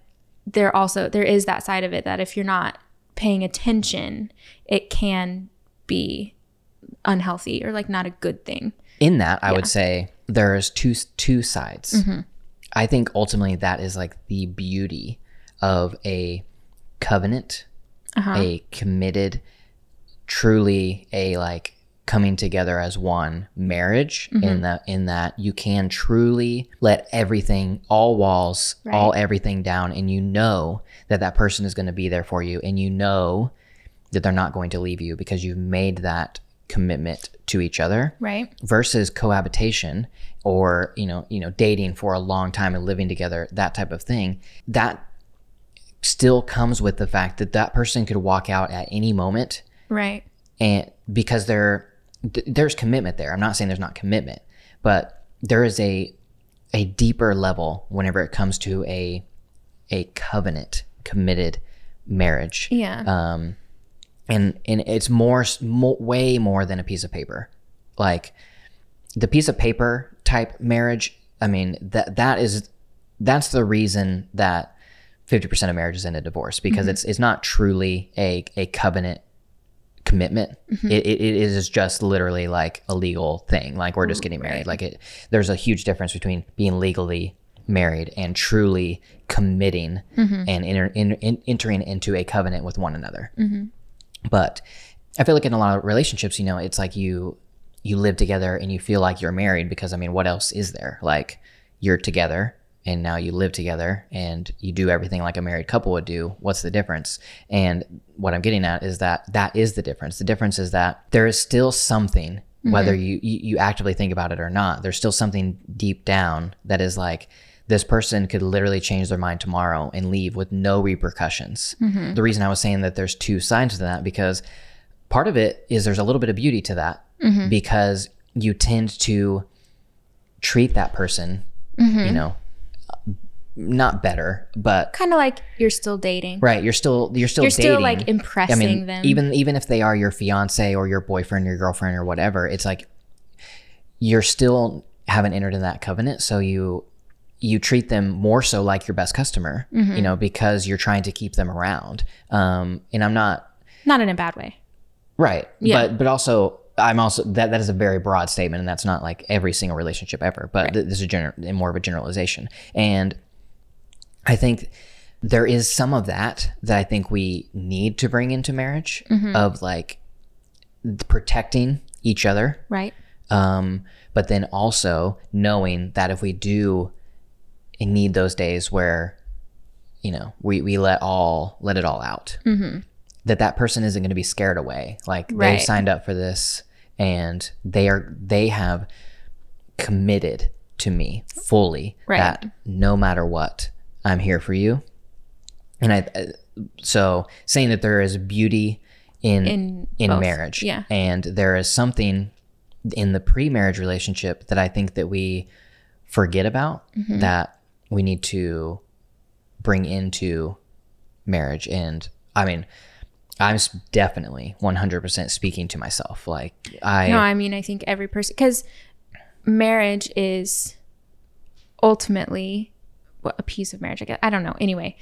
there is that side of it that if you're not paying attention, it can be unhealthy or like not a good thing. In that, I would say there's two sides. I think ultimately that is like the beauty of a covenant, a committed, truly a like coming together as one marriage, in that you can truly let everything, all walls, all everything down, and that person is going to be there for you, and that they're not going to leave you because you've made that commitment to each other, right? Versus cohabitation or dating for a long time and living together, that type of thing. That still comes with the fact that person could walk out at any moment, right? And because there's commitment there. I'm not saying there's not commitment, but there is a deeper level whenever it comes to a covenant, committed marriage. Yeah. And it's way more than a piece of paper. Like the piece of paper type marriage, I mean, that's the reason that 50% of marriages end in divorce, because it's not truly a covenant commitment. It is just literally like a legal thing. Like we're just getting married. Like there's a huge difference between being legally married and truly committing and entering into a covenant with one another. But I feel like in a lot of relationships, it's like you live together and you feel like you're married because, I mean, what else is there? Like, you're together and now you live together and you do everything like a married couple would do. What's the difference? And what I'm getting at is that is the difference. The difference is that there is still something, whether you actively think about it or not, there's still something deep down that is like, this person could literally change their mind tomorrow and leave with no repercussions. The reason I was saying that there's two sides to that, because part of it is there's a little bit of beauty to that, because you tend to treat that person, not better, but kind of like you're still dating. Right. You're still dating. Still like impressing them. Even if they are your fiance or your boyfriend or your girlfriend or whatever, it's like you're still haven't entered in that covenant. So you treat them more so like your best customer, because you're trying to keep them around. And I'm not in a bad way. Right. Yeah. But also, I'm also, that is a very broad statement, and that's not like every single relationship ever, but this is more of a generalization. And I think there is some of that I think we need to bring into marriage, of like protecting each other. Right. But then also knowing that if we do need those days where, we let it all out, that person isn't going to be scared away. Like, they've signed up for this and they have committed to me fully, that no matter what, I'm here for you. And so saying that there is beauty in marriage, and there is something in the pre-marriage relationship that I think that we forget about, that we need to bring into marriage. And I mean, I'm definitely 100% speaking to myself. Like, I think every person, because marriage is ultimately a piece of marriage, I guess. I don't know. Anyway,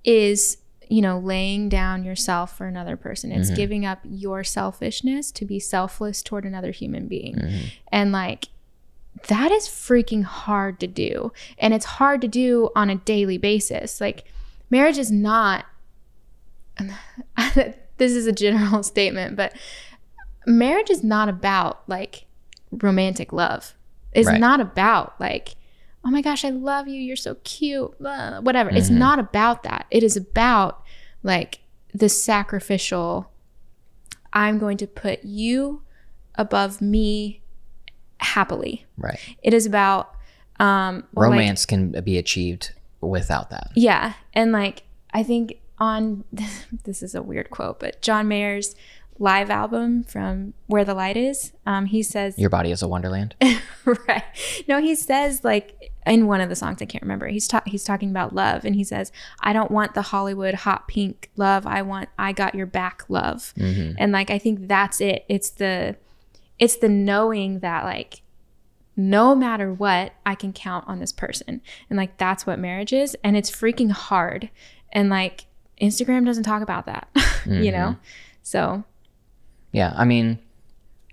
is, laying down yourself for another person. It's giving up your selfishness to be selfless toward another human being. And like, that is freaking hard to do. And it's hard to do on a daily basis. Like, marriage is not, this is a general statement, but marriage is not about like romantic love. It's not about like, oh my gosh, I love you, you're so cute, blah, whatever. It's not about that. It is about like the sacrificial, I'm going to put you above me happily. Right. It is about romance can be achieved without that. Yeah. And like, I think this is a weird quote, but John Mayer's live album from Where the Light Is, he says, "Your body is a wonderland." Right. No, he says, like, in one of the songs, I can't remember, he's talking about love, and he says, "I don't want the Hollywood hot pink love. I want I got your back love." And like, I think that's it. It's the knowing that like, no matter what, I can count on this person. And like, that's what marriage is. And it's freaking hard. And like, Instagram doesn't talk about that, So. Yeah. I mean,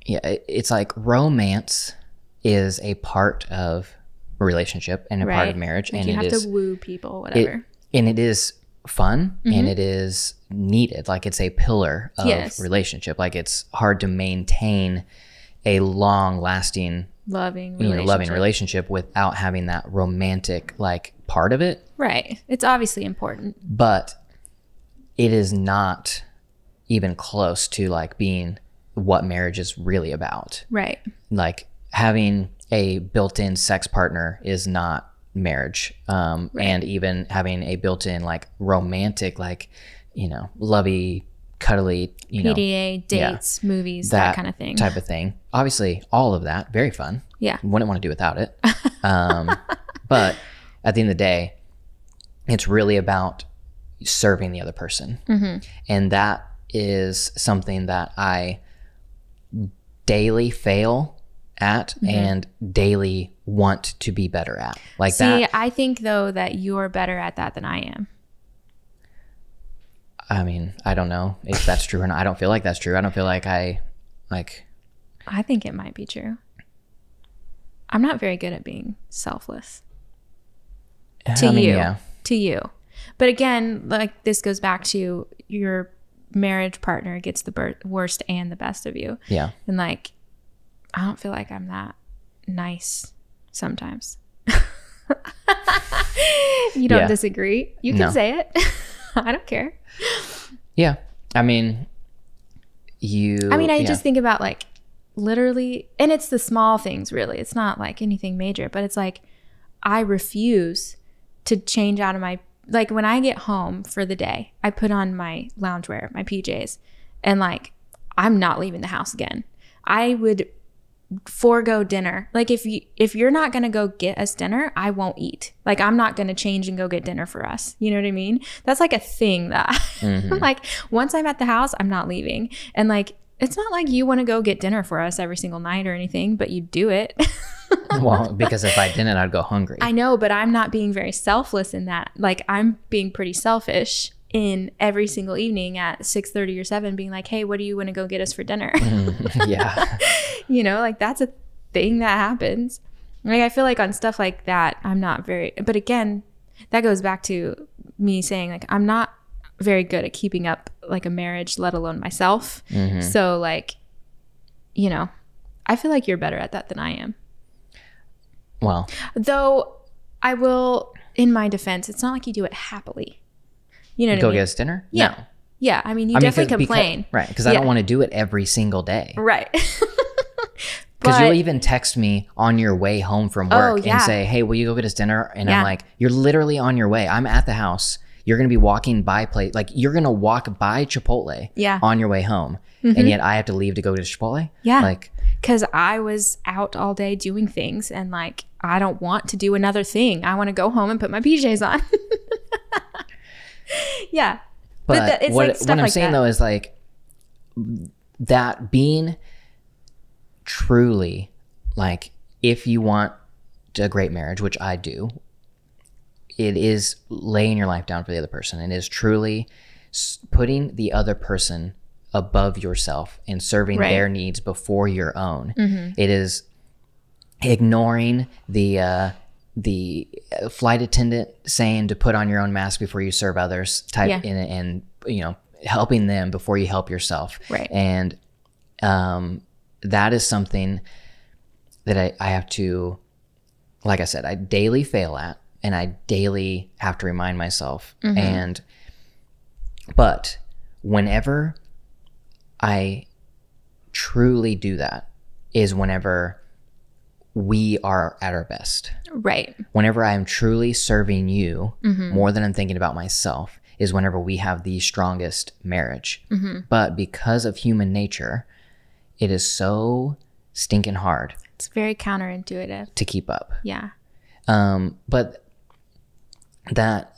it's like romance is a part of a relationship and a part of marriage. Like, and you have to woo people, whatever. And it is fun and it is needed. Like, it's a pillar of relationship. Like, it's hard to maintain a long lasting loving relationship without having that romantic like part of it. Right. It's obviously important, but it is not even close to like being what marriage is really about. Right. Like, having a built-in sex partner is not marriage. And even having a built-in like romantic, like, lovey, cuddly, PDA, dates, movies, that kind of thing. Type of thing. Obviously, all of that, very fun. Yeah. Wouldn't want to do without it. But at the end of the day, it's really about serving the other person. And that is something that I daily fail at and daily want to be better at. Like, see, I think though that you're better at that than I am. I mean, I don't know if that's true or not. I don't feel like that's true. I don't feel like I think it might be true. I'm not very good at being selfless. To you. But again, like, this goes back to your marriage partner gets the worst and the best of you. Yeah. And like, I don't feel like I'm that nice sometimes. You don't disagree? You can say it. I don't care. Yeah. I mean, I just think about like literally, and it's the small things really. It's not like anything major, but it's like I refuse to change out of my, like when I get home for the day, I put on my loungewear, my PJs, and like I'm not leaving the house again. I would forego dinner. Like if you're not going to go get us dinner, I won't eat. Like I'm not going to change and go get dinner for us. You know what I mean? That's like a thing that like once I'm at the house, I'm not leaving. And like, it's not like you want to go get dinner for us every single night or anything, but you do it. Well, because if I didn't, I'd go hungry. I know, but I'm not being very selfless in that. Like I'm being pretty selfish in every single evening at 6:30 or 7 being like, hey, what do you want to go get us for dinner? Yeah. You know, like that's a thing that happens. Like I feel like on stuff like that, I'm not very, but again, that goes back to me saying like, I'm not very good at keeping up like a marriage, let alone myself. So like, you know, I feel like you're better at that than I am. Well, though I will, in my defense, it's not like you do it happily. You know what I mean? Go get us dinner? Yeah. No. Yeah. I mean, you definitely complain. Right. Because I don't want to do it every single day. Right. Because you'll even text me on your way home from work and say, hey, will you go get us dinner? And I'm like, you're literally on your way. I'm at the house. You're going to be walking by like you're going to walk by Chipotle on your way home. And yet I have to leave to go to Chipotle? Yeah. Like, because I was out all day doing things and like, I don't want to do another thing. I want to go home and put my PJs on. Yeah. But it's what, like stuff what I'm like saying that. though is like that being truly like, if you want a great marriage, which I do, it is laying your life down for the other person. It is truly putting the other person above yourself and serving their needs before your own. It is ignoring the flight attendant saying to put on your own mask before you serve others type in, and you know, helping them before you help yourself. Right. And that is something that I have to, like I said, I daily fail at, and I daily have to remind myself. But whenever I truly do that is whenever we are at our best. Right. Whenever I am truly serving you more than I'm thinking about myself is whenever we have the strongest marriage. But because of human nature, it is so stinking hard. It's very counterintuitive to keep up. Yeah. But that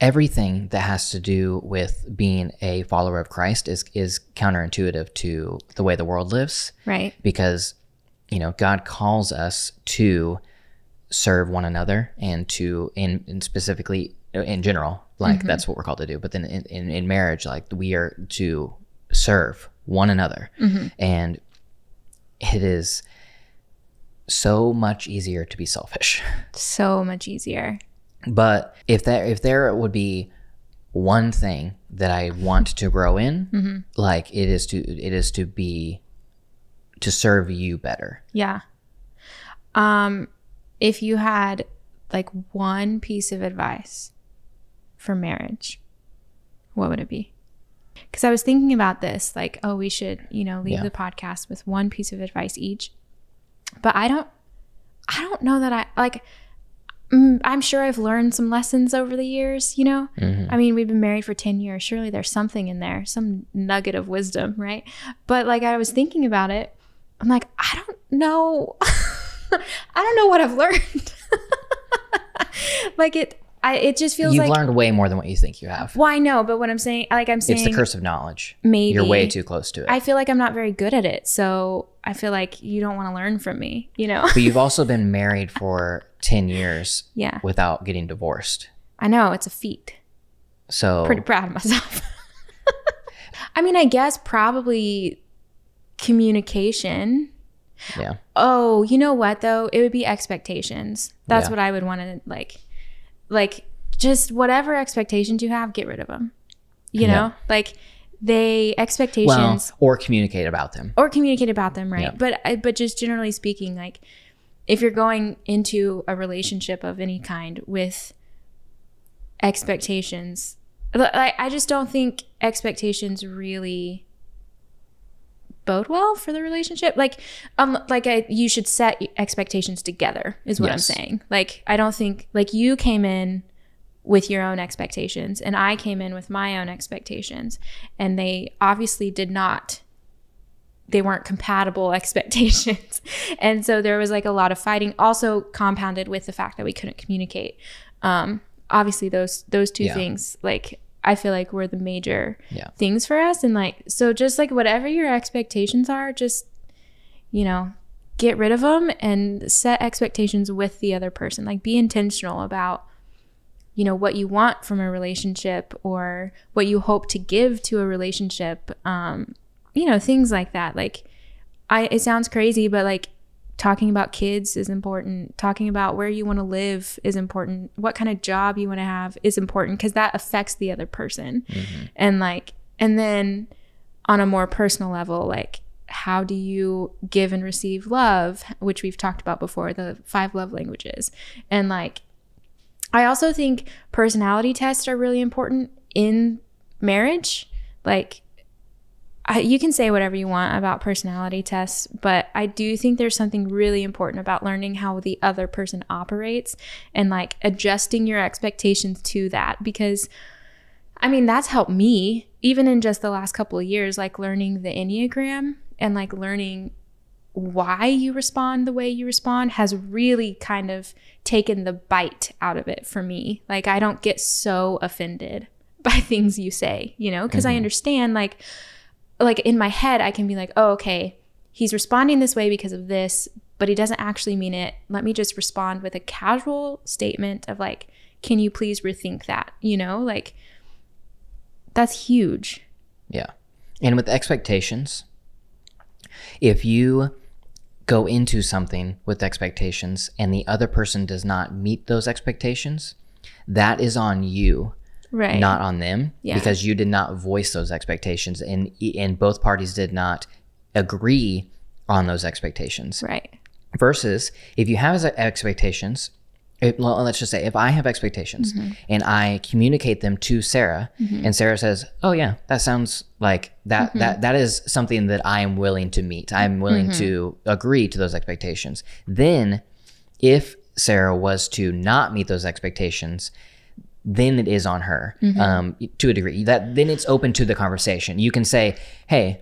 everything that has to do with being a follower of Christ is counterintuitive to the way the world lives. Right. Because, you know, God calls us to serve one another and to, and specifically in general, like that's what we're called to do. But then in marriage, like we are to serve one another. And it is so much easier to be selfish. So much easier. But if there would be one thing that I want to grow in, like it is to serve you better. Yeah. If you had like one piece of advice for marriage, what would it be? Because I was thinking about this, like, oh, we should, you know, leave the podcast with one piece of advice each. But I don't know that I like. I'm sure I've learned some lessons over the years, you know? I mean, we've been married for 10 years. Surely there's something in there, some nugget of wisdom, right? But like I was thinking about it. I'm like, I don't know. I don't know what I've learned. Like it just feels like you've learned way more than what you think you have. Well, I know, but what I'm saying it's the curse of knowledge. Maybe you're way too close to it. I feel like I'm not very good at it. So I feel like you don't want to learn from me, you know? But you've also been married for 10 years without getting divorced. I know, it's a feat. So pretty proud of myself. I mean, I guess probably communication. Yeah. Oh, you know what though? It would be expectations. That's what I would want to like just whatever expectations you have, get rid of them. You know, like expectations, or communicate about them, right? Yeah. But just generally speaking, like if you're going into a relationship of any kind with expectations, I just don't think expectations really bode well for the relationship. You should set expectations together is what I'm saying. Like, I don't think, like, you came in with your own expectations and I came in with my own expectations, and they obviously they weren't compatible expectations. And so there was like a lot of fighting, also compounded with the fact that we couldn't communicate. Obviously those two things, like, I feel like were the major things for us. And like, so just like whatever your expectations are, just, get rid of them and set expectations with the other person. Like, be intentional about, what you want from a relationship or what you hope to give to a relationship. Things like that. Like, it sounds crazy, but like, talking about kids is important. Talking about where you want to live is important. What kind of job you want to have is important, because that affects the other person. Mm-hmm. And then on a more personal level, like, how do you give and receive love, which we've talked about before, the 5 love languages. And like, I also think personality tests are really important in marriage. Like, you can say whatever you want about personality tests, but I do think there's something really important about learning how the other person operates and like adjusting your expectations to that. Because I mean, that's helped me even in just the last couple of years, like learning the Enneagram and like learning why you respond the way you respond has really kind of taken the bite out of it for me. Like, I don't get so offended by things you say, because I understand like in my head, I can be like, oh, okay, he's responding this way because of this, but he doesn't actually mean it. Let me just respond with a casual statement of like, can you please rethink that? Like, that's huge. Yeah. And with expectations, if you go into something with expectations and the other person does not meet those expectations, that is on you. Right. Not on them, because you did not voice those expectations and both parties did not agree on those expectations. Right. Versus if you have expectations, let's just say if I have expectations and I communicate them to Sarah and Sarah says, oh yeah, that sounds like that is something that I am willing to meet. I'm willing to agree to those expectations. Then if Sarah was to not meet those expectations, then it is on her to a degree. That then it's open to the conversation. You can say, hey,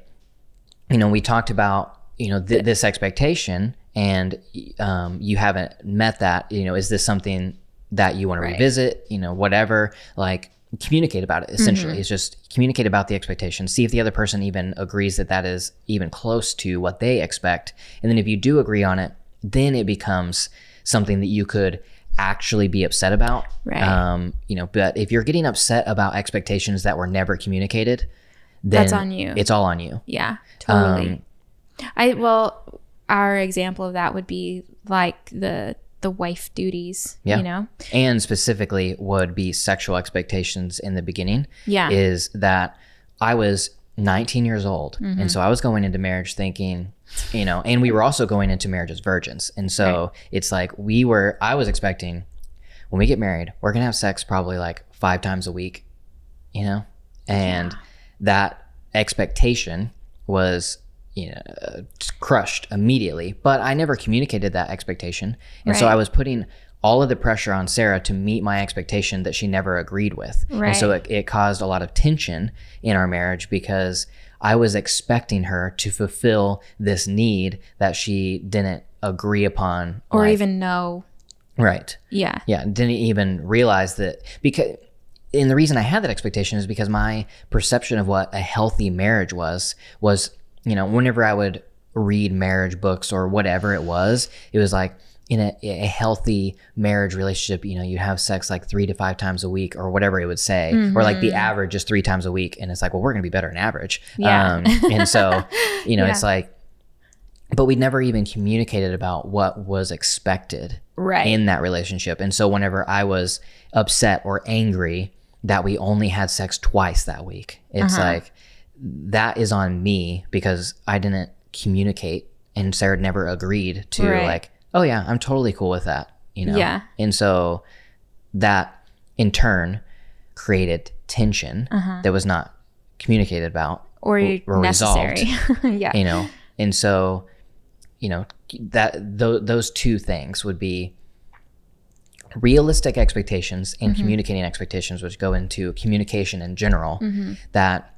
we talked about, this expectation and you haven't met that. Is this something that you want to revisit? Whatever, like communicate about it. Essentially, it's just communicate about the expectation. See if the other person even agrees that is even close to what they expect. And then if you do agree on it, then it becomes something that you could actually be upset about. Right. But if you're getting upset about expectations that were never communicated, then that's on you. It's all on you. Yeah, totally. Our example of that would be like the wife duties, and specifically would be sexual expectations in the beginning. Yeah. Is that I was 19 years old. And so I was going into marriage thinking, and we were also going into marriage as virgins. And so it's like I was expecting when we get married, we're going to have sex probably like 5 times a week, and that expectation was, crushed immediately, but I never communicated that expectation. And so I was putting all of the pressure on Sarah to meet my expectation that she never agreed with. Right. And so it caused a lot of tension in our marriage because I was expecting her to fulfill this need that she didn't agree upon. Or even know. Right. Yeah. Yeah. Didn't even realize that and the reason I had that expectation is because my perception of what a healthy marriage was, whenever I would read marriage books or whatever it was like, in a healthy marriage relationship, you have sex like 3 to 5 times a week or whatever it would say, or like the average is 3 times a week. And it's like, well, we're going to be better than average. Yeah. And so, it's like, but we never even communicated about what was expected in that relationship. And so whenever I was upset or angry that we only had sex twice that week, it's like, that is on me because I didn't communicate, and Sarah never agreed to like, oh yeah, I'm totally cool with that, you know? Yeah. And so that in turn created tension that was not communicated about or necessary. resolved, Yeah. you know? And so, you know, that those two things would be realistic expectations and communicating expectations, which go into communication in general. That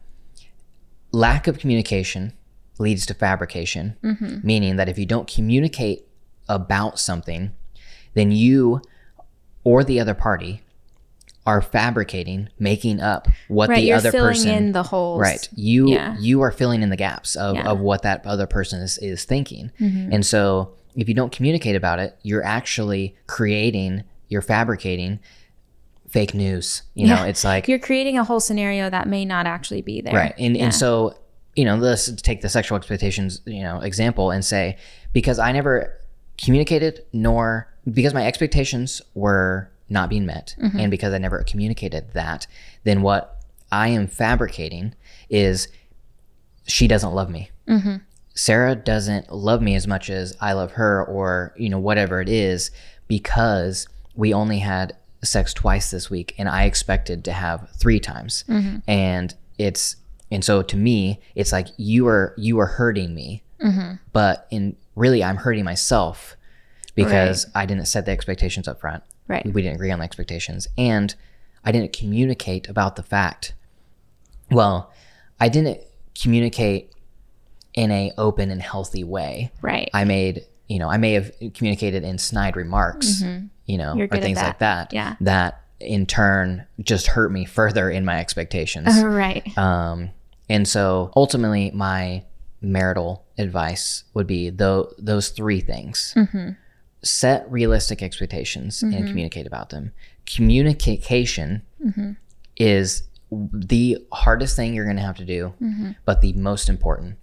lack of communication leads to fabrication, meaning that if you don't communicate about something, then you or the other party are fabricating, making up what the other person, filling in the holes. Right. You are filling in the gaps of what that other person is thinking. And so if you don't communicate about it, you're actually you're fabricating fake news. You know, it's like you're creating a whole scenario that may not actually be there. Right. And so, you know, let's take the sexual expectations, you know, example and say, because I never communicated because my expectations were not being met and because I never communicated that, then what I am fabricating is she doesn't love me. Sarah doesn't love me as much as I love her, or, you know, whatever it is, because we only had sex twice this week and I expected to have 3 times. And so to me, it's like you are hurting me, but really I'm hurting myself because I didn't set the expectations up front. Right. We didn't agree on the expectations, and I didn't communicate about the fact. Well, I didn't communicate in a open and healthy way. Right. I may have communicated in snide remarks, you know, or things like that. Yeah. That in turn just hurt me further in my expectations. Right. And so ultimately my marital advice would be those 3 things. Set realistic expectations and communicate about them. Communication is the hardest thing you're going to have to do, but the most important.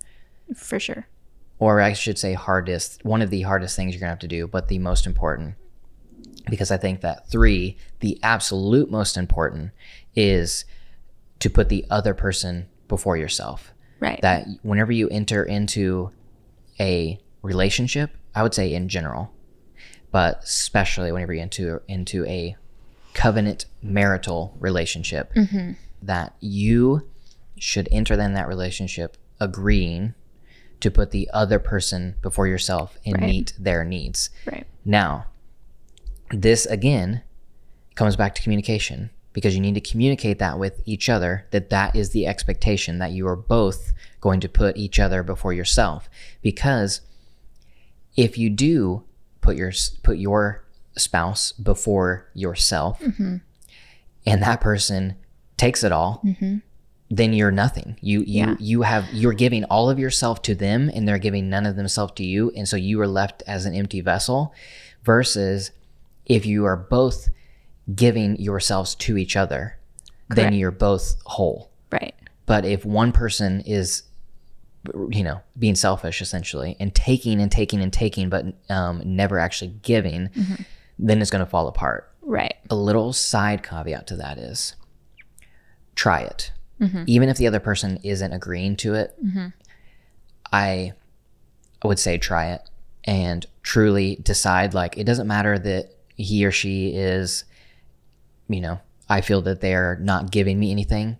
For sure. Or I should say one of the hardest things you're going to have to do, but the most important. Because I think that 3, the absolute most important, is to put the other person before yourself. Right. That whenever you enter into a relationship, I would say in general, but especially whenever you into a covenant marital relationship, that you should enter in that relationship agreeing to put the other person before yourself and meet their needs. Right. Now, this again comes back to communication, because you need to communicate that with each other, that is the expectation, that you are both going to put each other before yourself. Because if you do put your spouse before yourself, and that person takes it all, then you're nothing. You're giving all of yourself to them, and they're giving none of themselves to you, and so you are left as an empty vessel. Versus if you are both giving yourselves to each other, then you're both whole. Right. But if one person is, you know, being selfish essentially and taking, but never actually giving, then it's going to fall apart. Right. A little side caveat to that is try it. Even if the other person isn't agreeing to it, I would say try it and truly decide, like, it doesn't matter that he or she is, you know, I feel that they're not giving me anything.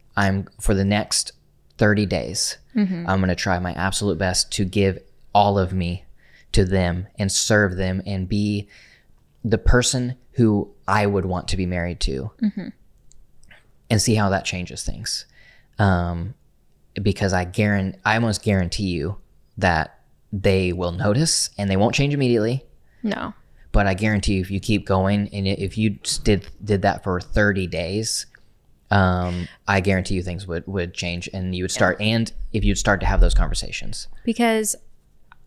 For the next 30 days, I'm going to try my absolute best to give all of me to them and serve them and be the person who I would want to be married to, and see how that changes things. Because I almost guarantee you that they will notice, and they won't change immediately. No. But I guarantee you, if you keep going, and if you did that for 30 days, I guarantee you things would change, and you would start, and if you'd start to have those conversations. Because,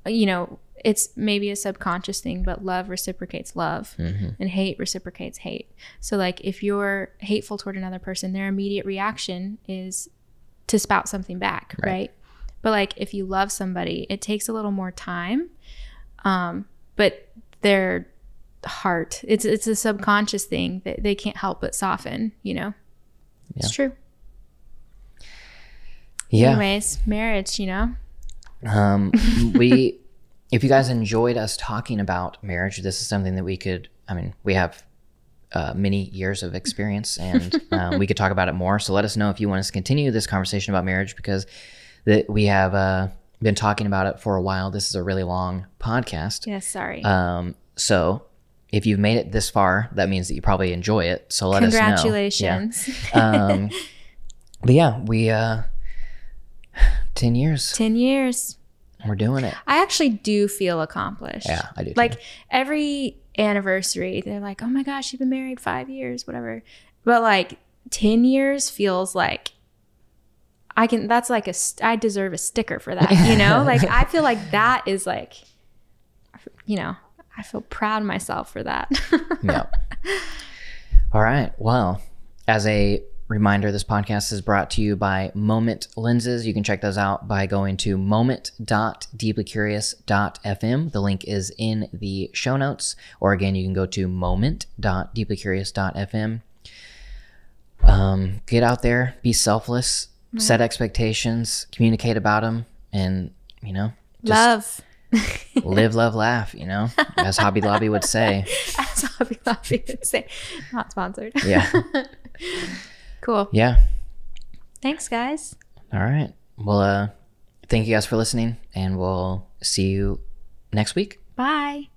you know, it's maybe a subconscious thing, but love reciprocates love, and hate reciprocates hate. So like, if you're hateful toward another person, their immediate reaction is to spout something back, right? But like, if you love somebody, it takes a little more time, but their heart, it's a subconscious thing that they can't help but soften, you know. It's true. Yeah. Anyways, marriage, you know. If you guys enjoyed us talking about marriage, this is something that we have many years of experience, and we could talk about it more. So let us know if you want us to continue this conversation about marriage, because we have been talking about it for a while. This is a really long podcast. Yeah, sorry. So if you've made it this far, that means that you probably enjoy it. So let us know. Congratulations. Yeah. But yeah, 10 years. 10 years. We're doing it. I actually do feel accomplished. Yeah, I do too. Like every anniversary, they're like, oh my gosh, you've been married 5 years, whatever. But like 10 years feels like I deserve a sticker for that, you know? Like I feel like that is like, you know, I feel proud of myself for that. Yep. All right. Well, as a reminder, this podcast is brought to you by Moment Lenses. You can check those out by going to moment.deeplycurious.fm. The link is in the show notes. Or again, you can go to moment.deeplycurious.fm. Get out there, be selfless, set expectations, communicate about them, and, you know, love. Live, love, laugh, you know, as Hobby Lobby would say. As Hobby Lobby would say. Not sponsored. Yeah. Cool. Yeah. Thanks, guys. All right. Well, thank you guys for listening, and we'll see you next week. Bye.